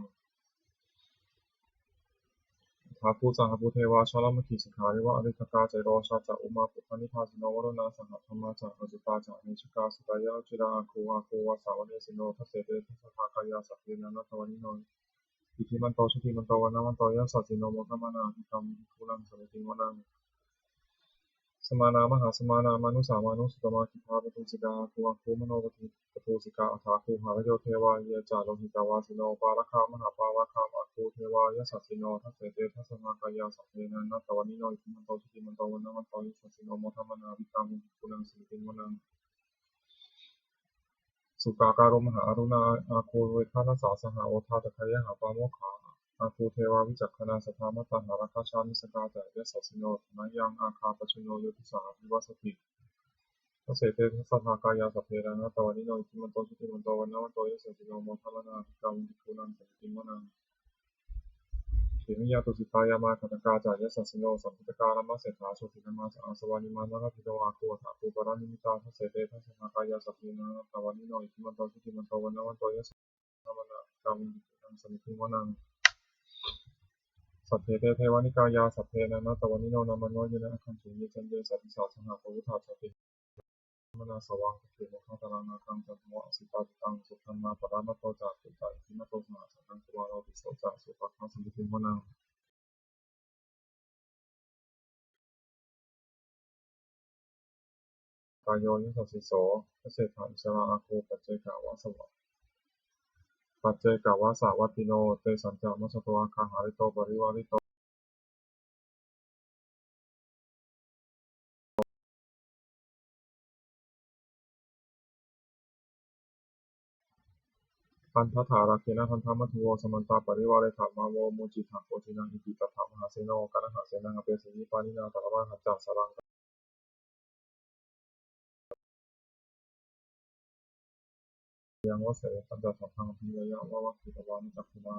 ทาภูสังฆภูเทวาชลมขีสิกขาริวะอริทกาใจโรชาจะอุมาปุพนิพาสิโนวรุณาสังฆธรรมาจะอจุตาจะเนชิกาสุตายาจิราคูวาคูวาสาวเนสิโนทัสเสเตทัสสะภากายาสัพเพนันตวันนิโนอิทิมันโตสุติมันโตวันนาวันโตยัสสสิโนโมทัมมานาภิกขวปุนังสมิติวนังสมานามหาสมานามานุสามานุสุตมาคิภาปทุสิกาคูวาคูมโนปทุสิกาอัฏฐาคูหารโยเทวาเยจาโลหิตาวาสิโนปาระคามหาปาวะคามาคูเทวายสัสสิโนทัสเสเตทัสสะภากายาสัพเพนันตวันนิโนอิทิมันโตสุติมันโตวันนาวันโตยัสสสิโนโมทัมมานาภิกขวปุนังสมิติวนังสุกาการมหาอรุณาอาคูเวทานาสาสหโอทาตะคายหาปาโมขาอาคูเทวาวิจักขณาสภามตหาราคาชามิสกาแต่ยสัสสิโนธนายังอาคาปชุโนโยติสาวิวัสติทัสเสเตทัสสะภากายาสัพเพนันตวันนิโนอิทิมันโตสุติมันโตวันนาวันโตยัสสสิโนโมทัมมานาภิกขวปุนังสมิติวนังเขมิยาตุสิตายามาคัตกาจายสัสสิโนสัมพุทธการามะเสถาโชตินามาสอาสวานิมานาภิโตอาคูถาภูปรานิมิตาทัสเสเตทัสสะภากายาสัพเพนันตวันนิโนอิทิมันโตสุติมันโตวันนาวันโตยัสสะภะมะนาภิกขวปุนังสมิติวนัง สัพเพเทเทวานิกายาสัพเพนานาตวานิโนนามโนยนะคันตุนิจันเยสัตติสาสหะภวุฒาสัพเพมนาสวังเขโมฆะตานาคังจัตโมอสิตาติตังสุขันนาปรามะโตจักขุตาอิทินะโตสหสังฆังตุวาโรติโสจักสุปัฏฐาสัมภิติมนังกายโยนิสัสสิโสพระเศรษฐาอิสระอาโคปัจเจกาวาสวะปัจเจกาวาสาวัตติโนเตสัญจามัสสตวาคาหาริโตปริวาริโตพันธถาราเคนะพันธมัทโวสมันตาปริวาเรถามาโวโมจิถังโพธินังอิติตถามหาเสโนกานะหาเสนังอเปสินิปานินาตระวะหัจจาสรังยังวะเสปัญจสัพพังพิยยะวะวะคิตวานิจักขุมา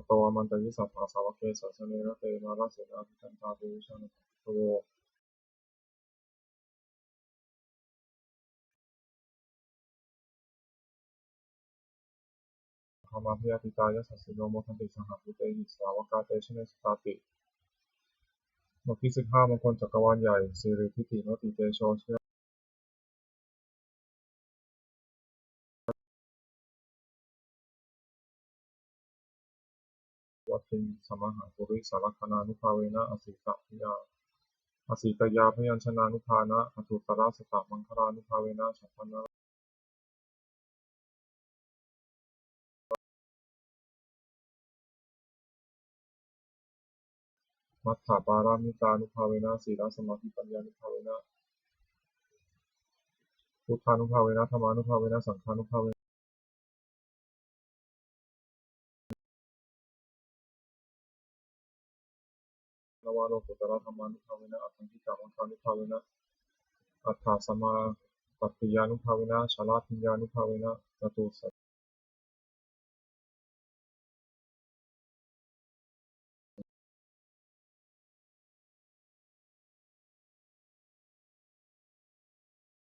โตมันตยิสัพพาสาวกเกสัสเนระเตมาราเสนาภิจันตาเตวิชานุโตธรรมาพิยติตายะสัสสิโนโมทันติสหภูเตหิสาวกาเตชเนสตาติบทที่15มงคลจักรวาลใหญ่สิริทิติโนติเตโชเชวัตถิงสมหาปุริสารคณานุภาเวนะอสิตพิยาอสิตยาพยัญชนะนุภานะอทุตระสตะมังคลานุภาเวนะฉัพพนะมัทธาปารามิตานุภาเวนะศีลสมาธิปัญญานุภาเวนะพุทธานุภาเวนะธรรมานุภาเวนะสังฆานุภาเวนะนวาโลกุตระธรรมานุภาเวนะอัตถังคิกามังคานุภาเวนะอัฏฐสมาปัตติยานุภาเวนะชาลาทิญญานุภาเวนะจตุสัจ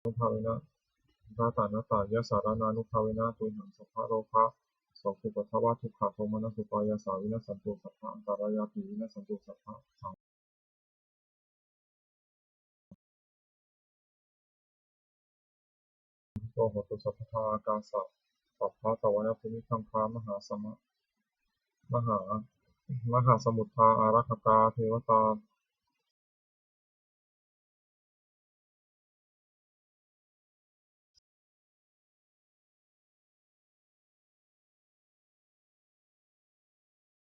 นุภาเวนะราตานาตายะสารนานุภาเวนะตุยหังสัพพะโลภะโสภุปทวะทุกขโทมนัสสุปายาสาวินัสสันตุสัพพะอันตรายาปิวินัสสันตุสัพพะสังโฆโหตุสัพพะอากาสะสัพพะตวะนะภูมิคังคามหาสมะมหามหาสมุทธาอารักขกาเทวตา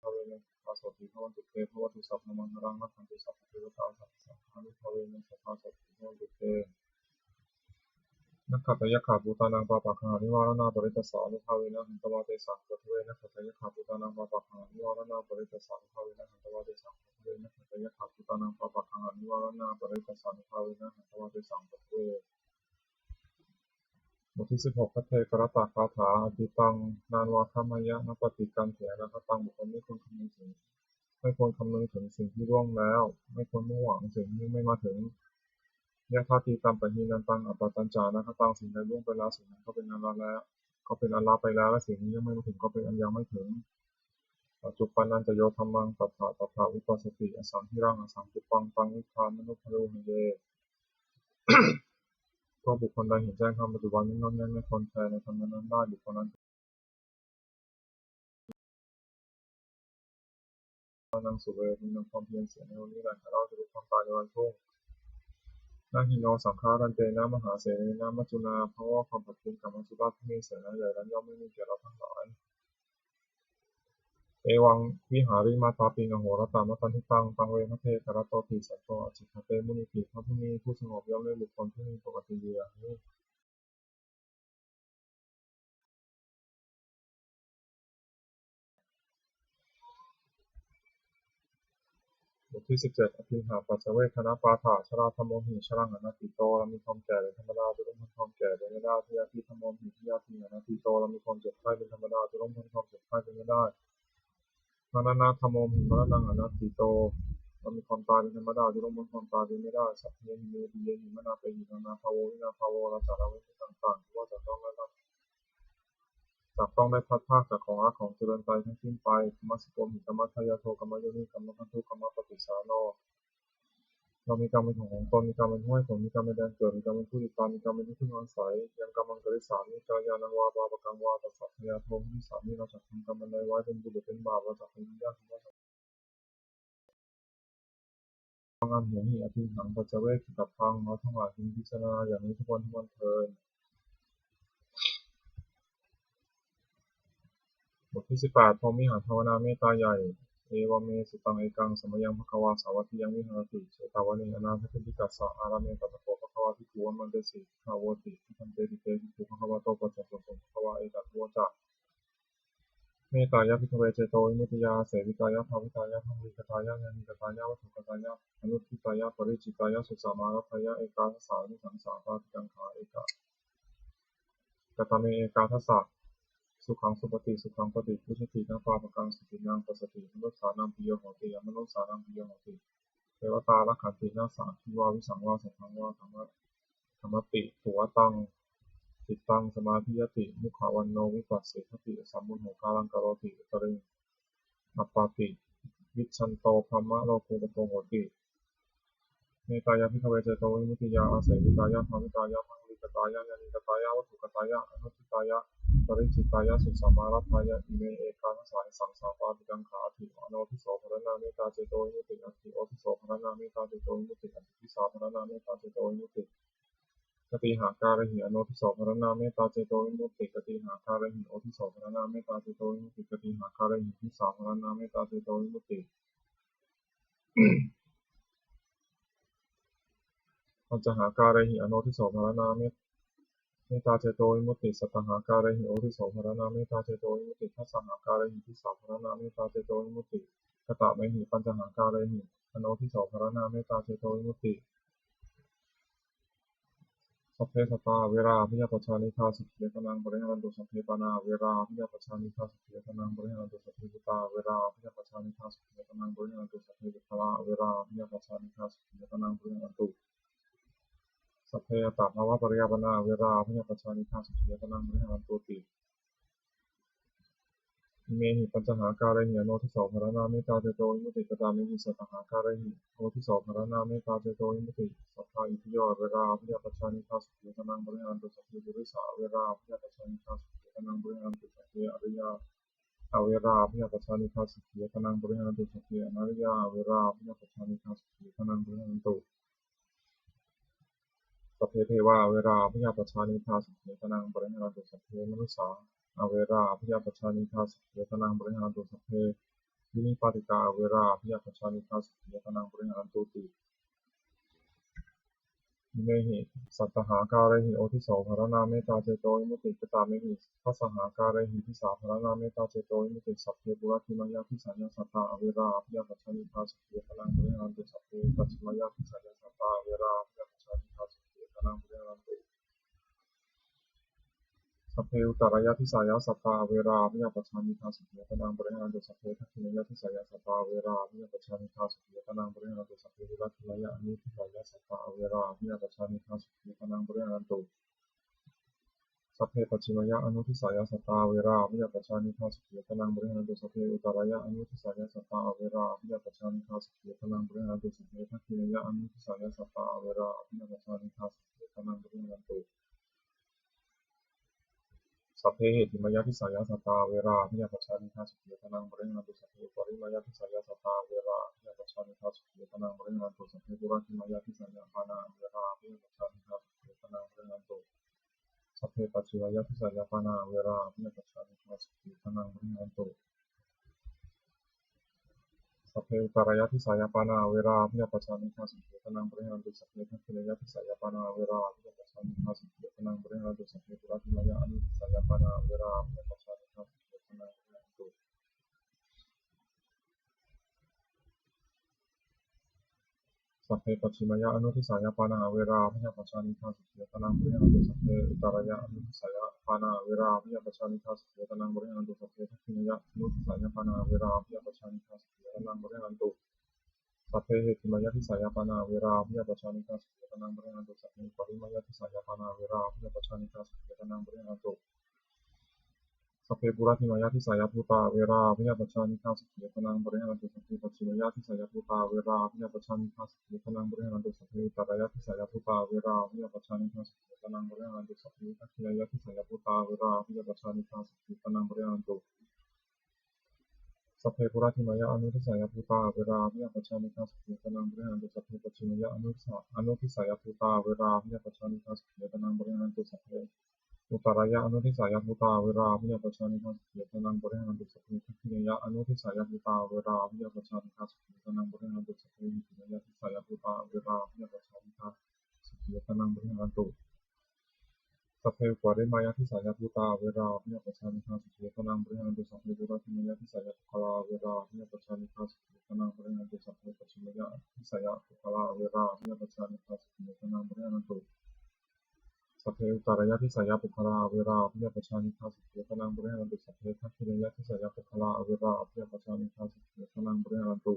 ภาเวนะสัพพะโสติภวันตุเตภวตุสัพพะมังคลังนักขันตุสัพพะเทวตาสัพพะสังฆานุภาเวนะสัพพะโสติภวันตุเตนักขัตยขาภูตานังปาปักขังอนิวารณาปริตตสานุภาเวนะหันตวาเตสังกัตเวนักขัตยขาภูตานังปาปักขังอนิวารณาปริตตสานุภาเวนะหันตวาเตสังกัตเวนักขัตยขาภูตานังปาปักขังอนิวารณาปริตตสานุภาเวนะหันตวาเตสังกัตเวบทที่16พัทเทกรตะคาถาอติตังนานวาคามายะนปฏิกันเถนะคตังบุคคลไม่ควรคำนึงถึงสิ่งที่ล่วงแล้วไม่ควรมุ่งหวังสิ่งที่ไม่มาถึงยะธาตีตามปะหีนันตังอัปปตัญจานะคตังสิ่งใดล่วงไปแล้วสิ่งนั้นก็เป็นอันละแล้วก็เป็นอันละไปแล้วและสิ่งนี้ยังไม่มาถึงก็เป็นอันยังไม่ถึงปัจจุบันนันจะโยธรรมังตัฏฐาวิปัสสติอสังหิรังอสังคุปังตังนิพพานมนุพพะโลหิเยก็บุคคลใดเห็นแจ้งธรรมปัจจุบันนี้น้อมแน่ไม่ควรแคร์ในธรรมนั้นได้บุคคลนั้นนังสุเวมีนังความเพียรเสียในวันนี้แหละเราจะรู้ความตายในวันพรุ่งนาหิโนสังฆารันเตนะมหาเสนีนะมัจจุนาเพราะว่าความผัดเพี้ยนกับมัจจุราชที่มีเสนาใหญ่นั้นย่อมไม่มีแก่เราทั้งหลายเอวังวิหาริมาตาปิงอโหรตามตันทิตังตังเวมะเทกรโตติสัตโตอจิคเตมุนิปิพระผู้มีผู้สงบย่อมได้บุคคลที่มีปกติอยู่อย่างนี้บทที่17อภินหาปัจเจเวคณะปาฐาชราธรรมโมหิชรังอนัตติโตเรามีความแก่เป็นธรรมดาจะต้องทำความแก่เป็นไม่ได้พยาธิธรรมโมหิพยาธิอนัตติโตเรามีความเจ็บไข้เป็นธรรมดาจะต้องทำความเจ็บไข้เป็นไม่ได้มรณะธรรมโมหิมรณังอนัตติโตเรามีความตายเป็นธรรมดาจะต้องพ้นความตายเป็นไม่ได้สัพเพหิเมปิเยหิมนาเปหินานาภาโววินาภาโวเราจะละเว้นที่ต่างๆที่ว่าจะต้องได้รับ จากต้องได้พัดภาคจากของรักของเจริญใจทั้งสิ้นไปกรรมสโกมิกรรมทายาโทกรรมโยนิกรรมพันธุกรรมปฏิสารโนเรามีกรรมเป็นของตนมีกรรมเป็นห้วยผลมีกรรมเป็นแดนเกิดมีกรรมเป็นผู้ติดตามมีกรรมเป็นที่พึ่งอาศัยยังกรรมังกริสามิกายานังวาบาปกังวาตัสสะพยาโทมิสามิเราจะทำกรรมใดไว้เป็นบุญหรือเป็นบาปเราจะทำยากที่ว่าฟังอันหัวหิอภิหังปัจเจเวกขิตพังเราทั้งหลายพึงพิจารณาอย่างนี้ทุกวันเทินบทที่18พรหมิหารภาวนาเมตตาใหญ่เอวเมสุตังเอกังสมยังภควาสาวัตถิยังวิหารติเชตาวเนอนาถปิกัสสะอาราเมตัสโกภควาทิภูวันเตสิภาวติทันเตติเตติภูภควาโตปัจจสุภควาเอตัตโวจะเมตตายะพิทเวเจโตวิมุตติยาเสวิตายะภาวิตายะภาวิกตายะญาณิกตายะวัตถุกตายะอนุทิตายะปริจิตายะสุสามารัตายะเอกาทัสสานิสังสาปาติกังขาเอกากตเมเอกาทัสสะสุขังสุปฏิสุขังปฏิพุชตินังปาปกังสุตินังปัสสติมนุษสานังปิโยโหติมนุษสานังปิโยโหติเทวตาลักขันตินาสาทิวาวิสังวาสัพพังวาธรรมติตัวตังจิตตังสมาธิยติมุขวันโนวิปัสสิทติสัมมุโหกาลังกโรติตริงอัปปาติวิชันโตภมะโลกุปโตโหติเมตายะพิทเวเจโตวิมุตติยาอาศัยวิตายะภาวิตายะมังลิกตายะญาณิกตายะวัตถุกตายะอนุทิตายะปริจิตายะสุสามารัตายะอิเมเอกาทัสสะสังสาปาติกังขาติอโนทิโสภรณาเมตตาเจโตวิมุตติอัตติโอทิโสภรณาเมตตาเจโตวิมุตติอัตติวิสาภรณาเมตตาเจโตวิมุตติกติหาการหิอโนทิโสภรณาเมตตาเจโตวิมุตติกติหาการหิโอทิโสภรณาเมตตาเจโตวิมุตติกติหาการหิวิสาภรณาเมตตาเจโตวิมุตติปัญจหาการหิอโนทิโสภรณาเมตตาเจโตวิมุตติสัตตหาการหิโอทิโสภรณาเมตตาเจโตวิมุตติทัสสหาการหิทิสาภรณาเมตตาเจโตวิมุตติกตะเมหิปัญจหาการหิอโนทิโสภรณาเมตตาเจโตวิมุตติสัพเพสัตตาเวราพิยปัจจานิฆาสุขียตนังบริหารันตุสัพเพปานาเวราพิยปัจจานิฆาสุขียตนังบริหารันตุสัพเพปุตตาเวราพิยปัจจานิฆาสุขียตนังบริหารันตุสัพเพปุตตะเวราพิยปัจจานิฆาสุขียตนังบริหารันตุสัพเพอัตตภาวะปริยาปนาเวราพิยปัจจานิฆาสุขียตนังบริหารันตุติอิเมหิปัญจหาการหิอโนทิโสภรณาเมตตาเจโตวิมุตติกตามิหิสัตตหาการหิโอทิโสภรณาเมตตาเจโตวิมุตติสัทธาอิทิโยเวราพิยปัจจานิฆาสุขียตนังบริหารันตุสัพเพปุริสาเวราพิยปัจจานิฆาสุขียตนังบริหารันตุสัพเพอริยาอเวราพิยปัจจานิฆาสุขียตนังบริหารันตุสัพเพอนาริยาเวราพิยปัจจานิฆาสุขียตนังบริหารันตุสัพเพเทวาเวราพิยปัจจานิฆาสุขียตนังบริหารันตุสัพเพมนุสสาอเวราพิยปัจจานิฆาสุขียตนังบริหารันตุสัพเพวินิปาติกาเวราพิยปัจจานิฆาสุขียตนังบริหารันตุติอิเมหิสัตตหาการหิโอทิโสภรณาเมตตาเจโตวิมุตติกตาเมหิทัสสหาการหิทิสาภรณาเมตตาเจโตวิมุตติสัพเพปุระติมายาทิสัญญาสัตตาอเวราพิยปัจจานิฆาสุขียตนังบริหารันตุสัพเพปัจฉิมายาทิสัญญาสัตตาอเวราพิยปัจจานิฆาสุขียตนังบริหารันตุสัพเพอุตรายะทิสายาสัตตาเวราพิยปัจจานิฆาสุขียตนังบริหารันตุสัพเพทัคขินายะทิสายาสัตตาเวราพิยปัจจานิฆาสุขียตนังบริหารันตุสัพเพวิรัติมายะอนุทิสายาสัตตาเวราพิยปัจจานิฆาสุขียตนังบริหารันตุสัพเพปัจฉิมยะอนุทิสายาสัตตาเวราพิยปัจจานิฆาสุขียตนังบริหารันตุสัพเพอุตรายะอนุทิสายาสัตตาเวราพิยปัจจานิฆาสุขียตนังบริหารันตุสัพเพทัคขินายะอนุทิสายาสัตตาเวราพิยปัจจานิฆาสุขียตนังบริหารันตุสัพเพเหติมายาทิสายาสัตตาเวราพิยปัจจานิฆาสุขียตนังบริหารันตุสัพเพปริมายาทิสายาสัตตาเวราพิยปัจจานิฆาสุขียตนังบริหารันตุสัพเพปุระติมายาทิสายาปานาเวราพิยปัจจานิฆาสุขียตนังบริหารันตุสัพเพปัจฉิมยทิสายาปานาเวราพิยปัจจานิฆาสุขียตนังบริหารันตุสัพเพอุตรายะทิสายาปานาเวราพิยปัจจานิฆาสุขียตนังบริหารันตุสัพเพทัคขินายะทิสายาปานาเวราพิยปัจจานิฆาสุขียตนังบริหารันตุสัพเพปุระติมายะอนุทิสายาปานาเวราพิยปัจจานิฆาสุขียตนังบริหารันตุสัพเพปัจฉิมยะอนุทิสายาปานาเวราพิยปัจจานิฆาสุขียตนังบริหารันตุสัพเพอุตรายะอนุทิสายาปานาเวราพิยปัจจานิฆาสุขียตนังบริหารันตุสัพเพทัคขินายะอนุทิสายาปานาเวราพิยปัจจานิฆาสุขียตนังบริหารันตุสัพเพเหติมายะทิสายาปานาเวราพิยปัจจานิฆาสุขียตนังบริหารันตุสัพเพปริมายะทิสายาปานาเวราพิยปัจจานิฆาสุขียตนังบริหารันตุสัพเพ ปุระธิมายะทิสายภูตาเวราพิยปัจจานิฆาสุขีตนังบริหารตุสัพเพปัจฉิมยะทิสายภูตาเวราพิยปัจจานิฆาสุขีตนังบริหารตุสัพเพอุตรายะทิสายภูตาเวราพิยปัจจานิฆาสุขีตนังบริหารตุสัพเพทัคขิยะทิสายภูตาเวราพิยปัจจานิฆาสุขีตนังบริหารตุสัพเพปุระธิมายะอนุทิสายภูตาเวราพิยปัจจานิฆาสุขีตนังบริหารตุสัพเพปัจฉิมยะอนุทิสายภูตาเวราพิยปัจจานิฆาสุขีตนังบริหารตุสัพเพอุตรายะอนุทิสายภูตาเวราพิยปัจจานิฆาสุขีตนังบริหารตุสัพเพทัคขิยะอนุทิสายภูตาเวราพิยปัจจานิฆาสุขีตนังบริหารตุสัพเพหิขิยะทิสายภูตาเวราพิยปัจจานิฆาสุขีตนังบริหารตุสัพเพปริมายะทิสายภูตาเวราพิยปัจจานิฆาสุขีตนังบริหารตุสัพเพปุระธิมายะทิสายภูคลาเวราพิยปัจจานิฆาสุขีตนังบริหารตุสัพเพปัจฉิมยะทิสายภูคลาเวราพิยปัจจานิฆาสุขีตนังบริหารตุสัพเพอุตรายะทิสายภูคลาเวราพิยปัจจานิฆาสุขีตนังบริหารตุสัพเพทัคขิยะทิสายภูคลาเวราพิยปัจจานิฆาสุขีตนังบริหารตุ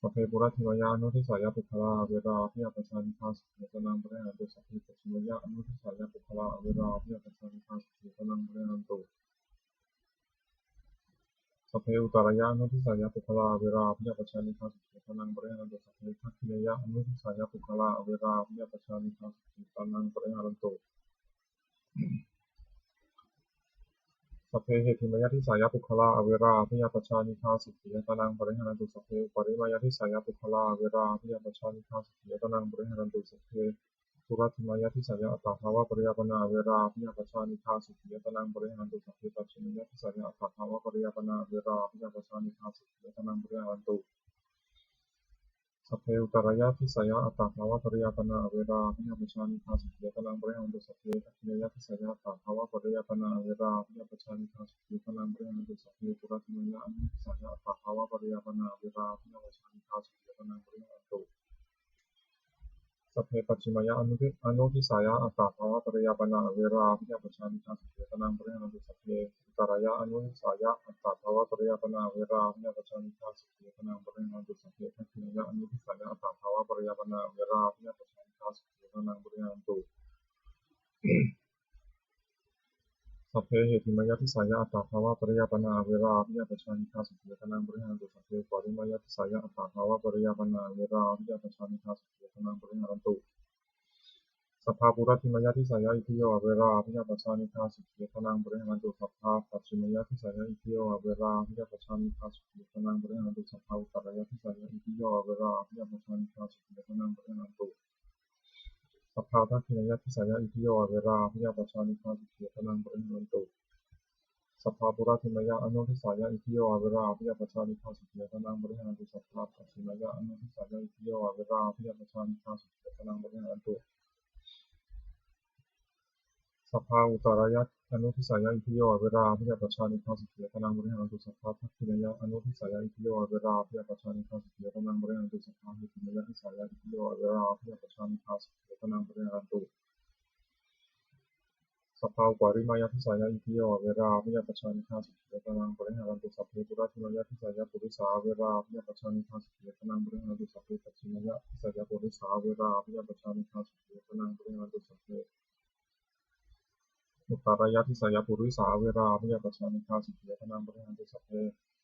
สัพเพปุระธิมายะอนุทิสายภูคลาเวราพิยปัจจานิฆาสุขีตนังบริหารตุสัพเพปัจฉิมยะอนุทิสายภูคลาเวราพิยปัจจานิฆาสุขีตนังบริหารตุสัพเพอุตรายะอนุทิสายภูคลาเวราพิยปัจจานิฆาสุขีตนังบริหารตุสัพเพทัคขิยะอนุทิสายภูคลาเวราพิยปัจจานิฆาสุขีตนังบริหารตุสัพเพเหติมายะทิสายภูคลาเวราพิยปัจจานิฆาสุขีตนังบริหารตุสัพเพปริมายะทิสายภูคลาเวราพิยปัจจานิฆาสุขีตนังบริหารตุสัพเพปุระธิมายะทิสายอัตถภาวะปริยปนาเวราพิยปัจจานิฆาสุขีตนังบริหารตุสัพเพปัจฉิมยะทิสายอัตถภาวะปริยปนาเวราพิยปัจจานิฆาสุขีตนังบริหารตุสัพเพอุตรายะทิสายอัตถภาวะปริยปนาเวราพิยปัจจานิฆาสุขีตนังบริหารตุสัพเพทัคขิยะทิสายอัตถภาวะปริยปนาเวราพิยปัจจานิฆาสุขีตนังบริหารตุสัพเพปุระธิมายะอนุทิสายอัตถภาวะปริยปนาเวราพิยปัจจานิฆาสุขีตนังบริหารตุสัพเพปัจฉิมยะอนุทิสายอัตถภาวะปริยปนาเวราพิยปัจจานิฆาสุขีตนังบริหารตุสัพเพอุตรายะอนุทิสายอัตถภาวะปริยปนาเวราพิยปัจจานิฆาสุขีตนังบริหารตุสัพเพทัคขิยะอนุทิสายอัตถภาวะปริยปนาเวราพิยปัจจานิฆาสุขีตนังบริหารตุสัพเพเหติมายะทิสายอัตถภาวะปริยปนาเวราพิยปัจจานิฆาสุขีตนังบริหารตุสัพเพปริมายะทิสายอัตถภาวะปริยปนาเวราพิยปัจจานิฆาสุขีตนังบริหารตุสัพพะปุระธิมายะทิสายอิทิโยเวราพิยปัจจานิฆาสุขีตนังบริหารตุสัพพะปัจฉิมยะทิสายอิทิโยเวราพิยปัจจานิฆาสุขีตนังบริหารตุสัพพะอุตรายะทิสายอิทิโยเวราพิยปัจจานิฆาสุขีตนังบริหารตุสัพพะทัคขิยะทิสายอิทิโยเวราพิยปัจจานิฆาสุขีตนังบริหารตุสัพพะปุระธิมายะอนุทิสายอิทิโยเวราพิยปัจจานิฆาสุขีตนังบริหารตุสัพพะปัจฉิมยะอนุทิสายอิทิโยเวราพิยปัจจานิฆาสุขีตนังบริหารตุสัพพะอุตรายะอนุทิสายอิทิโยเวราพิยปัจจานิฆาสุขีตนังบริหารตุสัพพะทัคขิยะอนุทิสายอิทิโยเวราพิยปัจจานิฆาสุขีตนังบริหารตุสัพพะหิติมยะทิสายอิทิโยเวราพิยปัจจานิฆาสุขีตนังบริหารตุสัพพะปริมายะทิสายอิทิโยเวราพิยปัจจานิฆาสุขีตนังบริหารตุสัพเพปุระธิมายะทิสายปุริสาเวราพิยปัจจานิฆาสุขีตนังบริหารตุสัพเพปัจฉิมยะทิสายปุริสาเวราพิยปัจจานิฆาสุขีตนังบริหารตุสัพเพอุตรายะทิสายปุริสาเวราพิยปัจจานิฆาสุขีตนังบริหารตุสัพเพ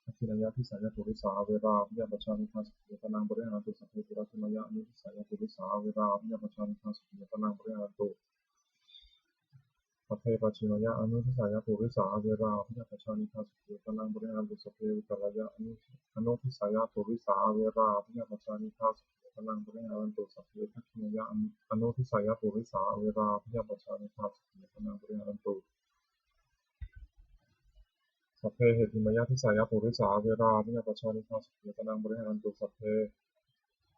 ทัคขิยะทิสายปุริสาเวราพิยปัจจานิฆาสุขีตนังบริหารตุสัพเพปุระธิมายะอนุทิสายปุริสาเวราพิยปัจจานิฆาสุขีตนังบริหารตุสัพเพปัจฉิมยะอนุทิสายปุริสาเวราพิยปัจจานิฆาสุขีตนังบริหารตุสัพเพอุตรายะอนุทิสายปุริสาเวราพิยปัจจานิฆาสุขีตนังบริหารตุสัพเพทัคขิยะอนุทิสายปุริสาเวราพิยปัจจานิฆาสุขีตนังบริหารตุสัพเพเหติมายะทิสายปุริสาเวราพิยปัจจานิฆาสุขีตนังบริหารตุสัพเพ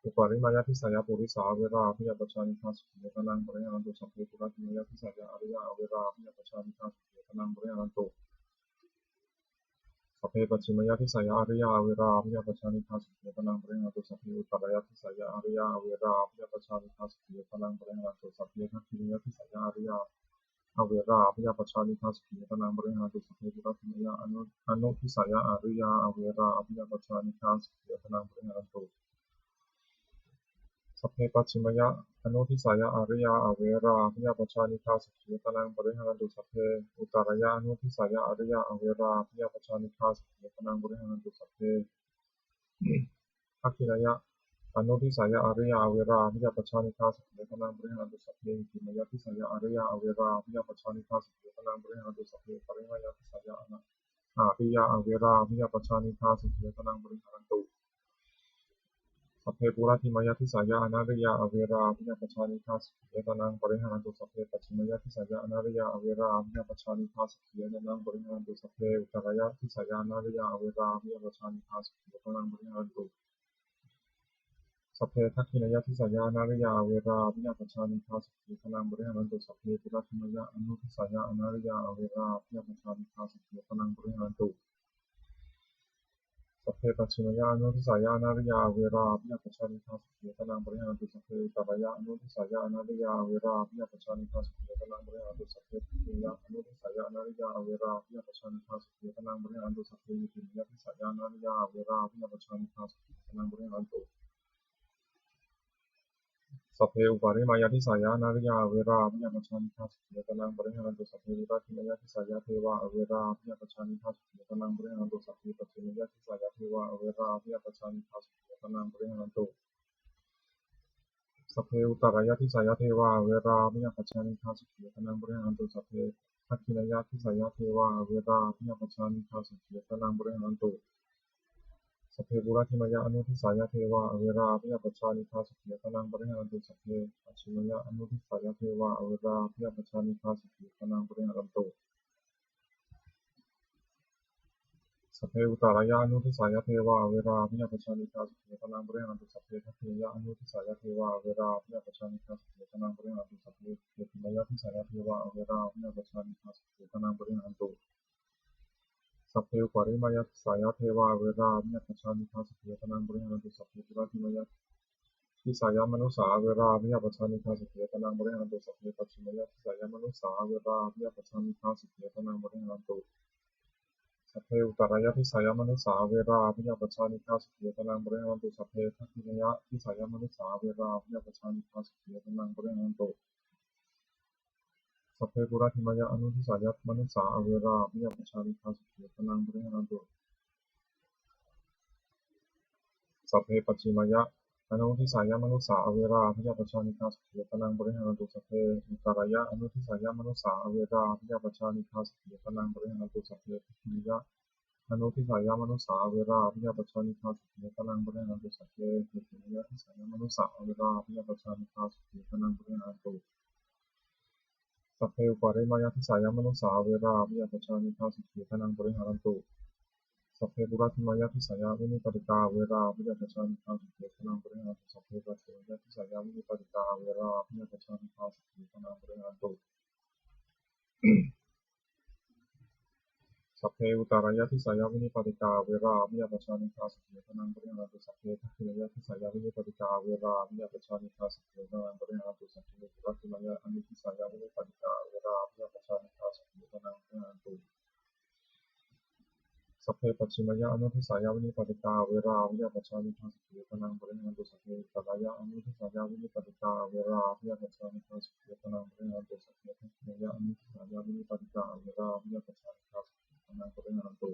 อุปาริมายะทิสายปุริสาเวราพิยปัจจานิฆาสุขีตนังบริหารตุสัพเพปุระธิมายะทิสายอริยเวราพิยปัจจานิฆาสุขีตนังบริหารตุสัพเพปัจฉิมยะทิสายอริยเวราพิยปัจจานิฆาสุขีตนังบริหารตุสัพเพอุตรายะทิสายอริยเวราพิยปัจจานิฆาสุขีตนังบริหารตุสัพเพทัคขิยะทิสายอริยเวราพิยปัจจานิฆาสุขีตนังบริหารตุสัพเพปุระธิมายะอนุทิสายอริยเวราพิยปัจจานิฆาสุขีตนังบริหารตุ สัพเพปัจฉิมยะอนุทิสายะอริยาอเวราพิยาปชานิคาสุขีตนังปริหารันตุสัพเพอุตารยะอนุทิสายะอริยาอเวราพิยาปชานิคาสุขีตนังปริหารันตุสัพเพทักขินายะอนุทิสายะอริยาอเวราพิยาปชานิคาสุขีตนังปริหารันตุสัพเพหิมยะทิสายะอริยาอเวราพิยาปชานิคาสุขีตนังปริหารันตุสัพเพปริมยะทิสายะอริยาอเวราพิยาปชานิคาสุขีตนังปริหารันตุสัพเพปุราธิมยทิสายะอนาริยาอเวราพิญญาปชานิฆาสุขียตนังปริหารันตุสัพเพปัจฉิมยทิสายะอนาริยาอเวราพิญญาปชานิฆาสุขียตนังปริหารันตุสัพเพอุตรายะทิสายะอนาริยาอเวราพิญญาปชานิฆาสุขียตนังปริหารันตุสัพเพทักขินายทิสายะอนาริยาอเวราพิญญาปชานิฆาสุขียตนังปริหารันตุสัพเพปุราธิมยอนุทิสายะอนาริยาอเวราพิญญาปชานิฆาสุขียตนังปริหารันตุสัพเพปัจฉิมยานุทิสายานาริยาเวราพิยาปชานิฆาสุขีตนังปริหารันตุสัพเพตระยะอนุทิสายานาริยาเวราพิยาปชานิฆาสุขีตนังปริหารันตุสัพเพทิยะอนุทิสายานาริยาเวราพิยาปชานิฆาสุขีตนังปริหารันตุสัพเพยิติยะทิสายานาริยาเวราพิยาปชานิฆาสุขีตนังปริหารันตุสัพเพอุปาริมายาทิสายานาริยาเวราพิยาปชานิฆาสุขีตนังปริหารันตุสัพเพวิราชิมายาทิสายาเทวะเวราพิยาปชานิฆาสุขีตนังปริหารันตุสัพเพปัจฉิมยาทิสายาเทวะเวราพิยาปชานิฆาสุขีตนังปริหารันตุสัพเพอุตรายะทิสายะเทวะเวราพิยาปชานิฆาสุขีตนังปริหารันตุสัพเพทักขินายะทิสายะเทวะเวราพิยาปชานิฆาสุขีตนังปริหารันตุสัพเพปุราธิมยะอนุทิสายะเทวะเวราพิยาปชานิฆาสุขีตนังปริหารันตุสัพเพปัจฉิมยะอนุทิสายะเทวะเวราพิยาปชานิฆาสุขีตนังปริหารันตุสัพเพอุตารายะอนุทิสายะเทวะเวราพิยาปชานิฆาสุขีตนังปริหารันตุสัพเพทักขินายะอนุทิสายะเทวะเวราพิยาปชานิฆาสุขีตนังปริหารันตุสัพเพเกติมยะทิสายะเทวะเวราพิยาปชานิฆาสุขีตนังปริหารันตุสัพเพอุปาริมายทิสายะเทวะเวราพิยาปชานิฆาสุขีตนังปริหารันตุสัพเพปุราธิมยทิสายามนุสาเวราพิยาปชานิฆาสุขีตนังปริหารันตุสัพเพปัจฉิมยทิสายามนุสาเวราพิยาปชานิฆาสุขีตนังปริหารันตุสัพเพอุตรายะทิสายามนุสาเวราพิยาปชานิฆาสุขีตนังปริหารันตุสัพเพทักขินายะทิสายามนุสาเวราพิยาปชานิฆาสุขีตนังปริหารันตุสัพเพปุราธิมยอนุทิสายามนุสาเวราพิยาปชานิฆาสุขีตนังปริหารันตุสัพเพปัจฉิมยอนุทิสายามนุสาเวราพิยาปชานิฆาสุขีตนังปริหารันตุสัพเพอุตรายะอนุทิสายามนุสาเวราพิยาปชานิฆาสุขีตนังปริหารันตุสัพเพทักขินายะอนุทิสายามนุสาเวราพิยาปชานิฆาสุขีตนังปริหารันตุสัพเพเกติมยทิสายามนุสาเวราพิยาปชานิฆาสุขีตนังปริหารันตุสัพเพอุปาริมายทิสายามนุสาเวราพิยาปชานิฆาสุขีตนังปริหารันตุสัพเพปุราธิมายทิสายาวินิปติกาเวราพิยาปชานิฆาสุขีตนังปริหารันตุสัพเพปัจฉิมยทิสายาวินิปติกาเวราพิยาปชานิฆาสุขีตนังปริหารันตุสัพเพอุตารายะทิสายาวินิปติกาเวราพิยาปชานิฆาสุขีตนังปริหารันตุสัพเพทักขินายะทิสายาวินิปติกาเวราพิยาปชานิฆาสุขีตนังปริหารันตุสัพเพปุราธิมายะอนุทิสายาวินิปติกาเวราพิยาปชานิฆาสุขีตนังปริหารันตุสัพเพปัจฉิมยอนุทิสายาวินิปติกาเวราพิยาปชานิฆาสุขีตนังปริหารันตุสัพเพอุตารายะอนุทิสายาวินิปติกาเวราพิยาปชานิฆาสุขีตนังปริหารันตุสัพเพทักขินายะอนุทิสายาวินิปติกาเวราพิยาปชานิฆาสุขีตนังปริหารันตุ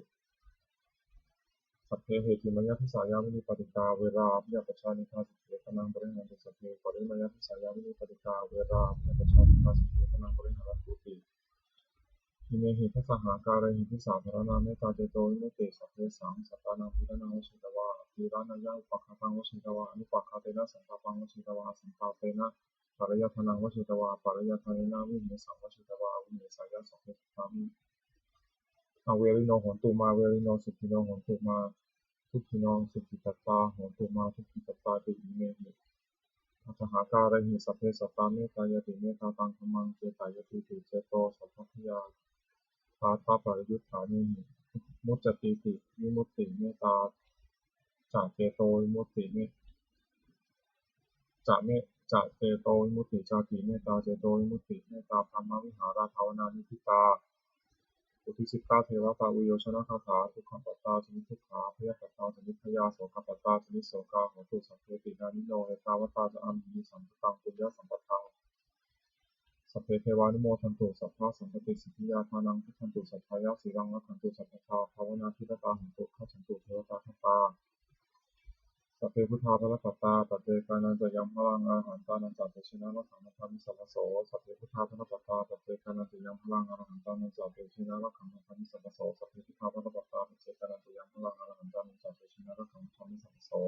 สัพเพเหติมยทิสายาวินิปติกาเวราพิยาปชานิฆาสุขีตนังปริหารันตุสัพเพปริมยทิสายาวินิปติกาเวราพิยาปชานิฆาสุขีตนังปริหารันตุติอิเมหิทัสสหาการหิทิสาธารณาเมตตาเจโตวิมุตติสัพเพสังสัตตานังพิรนังวชิตวาพิรานายะอุปคาตังวชิตวาอนุปคาเตนะสังฆังวชิตวาสังฆาเตนะปริยัทนังวชิตวาปริยัทานะวิเมสังวชิตวาวิเมสายะสัพเพสัตตามิอเวริโนโหนตุมาเวริโนสุขิโนโหนตุมาทุกขิโนสุขิตตาโหนตุมาทุกขิตตาติอิเมหิอัตถหาการหิสัพเพสัตตาเมตตายติเมตตาตังธัมมังเจตายติติเจโตสัพพพยาตาตาปริยุทธานิมุจจติติวิมุตติเมตตาจาเจโตวิมุตติเมจาเจโตวิมุตติจาติเมตตาเจโตวิมุตติเมตตาธรรมวิหาราภาวนานิพิตา อุทิศก้าเทวตาวิโยชนะคาถาทุกขปัตตาชนิทุกขาพยาปัตตาชนิพยาโสกปัตตาชนิโสกาโหตุสัพเพตินานิโนเอกาวตาจะอัมหิสัมปตังปุญญสัมปทาสัพเพเทวานุโมทันตุสัพพะสัมปติสิทธิยาทานังทุขันตุสัพพายาสีรังรักขันตุสัพพทาภาวนาทิฏฐาหันตุขันตุเทวตาทัตตาสัพเพพุทธาภรปัตตาปัจเจกานันจะยังพลังอาหันตานันจัตเตชินะรักขังธรรมิสัพพโสสัพเพพุทธาภรปัตตาปัจเจกานันจะยังพลังอาหันตานันจัตเตชินะรักขังธรรมิสัพพโสสัพเพพุทธาภรปัตตาปัจเจกานันจะยังพลังอาหันตานันจัตเตชินะรักขังธรรมิสัพพโส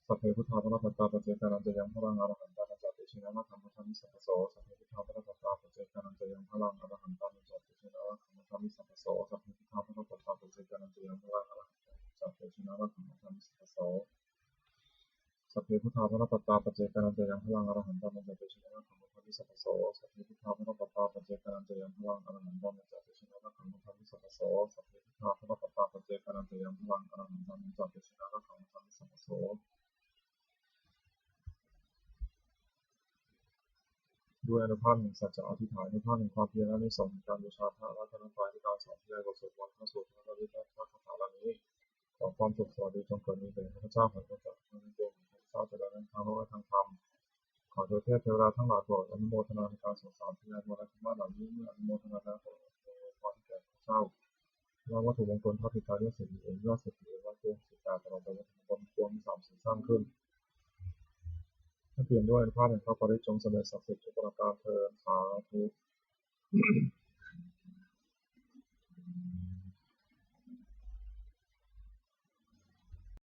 สัพเพพุทธาภรปัตตาปัจเจกานันจะยังพลังอาหันตานันจัตเตชินะรักขังธรรมิสัพพโสสัพเพพุทธาภรปัตตาปัจเจกานันจะยังพลังอาหันตานันจัตเตชินะรักขังธรรมิสัพพโสสัพเพพุทธาภรปัตตาปัจเจกานันจะยังพลังอาหันตานันจัตเตชินะรักขังธรรมิสัพพโสสัพเพพุทธาภรปัตตาปัจเจกานันจะยังพลังอรหันตานันจัตเตชินะรักขังธรรมิสัพพโสสัพเพพุทธาภรปัตตาปัจเจกานันจะยังพลังอรหันตานันจัตเตชินะรักขังธรรมิสัพพโสสัพเพพุทธาภรปัตตาปัจเจกานันจะยังพลังอรหันตานันจัตเตชินะรักขังธรรมิสัพพโสด้วยอนุภาพแห่งสัจจะอธิษฐานอนุภาพแห่งความเพียรและในสองการบูชาพระรัตนตรัยในการสอนที่ได้บทสวดมนต์พระสูตรพระบริกรพระคาถาเหล่านี้ขอความสุขสวัสดีจงเกิดมีแด่พระเจ้าแห่งพระเจ้าทั้งปวงพระเจ้าเจริญทั้งโลกและทั้งธรรมขอเทวเทวดาทั้งหลายโปรดอนุโมทนาในการสวดสามที่ได้บทและธรรมะเหล่านี้เมื่ออนุโมทนาแล้วขอพรแก่พระเจ้าว่าวัตถุมงคลพระพิตาด้วยเศรษฐีเองยอดเศรษฐีเองวัดโกงสิกาตลอดไปวัตถุมงคลควรมี3 สิ่งสร้างขึ้นให้เปลี่ยนด้วยอนุภาพแห่งพระปริจจงสำเร็จศักดิ์สิทธิ์ทุกประการเทอญสาธุ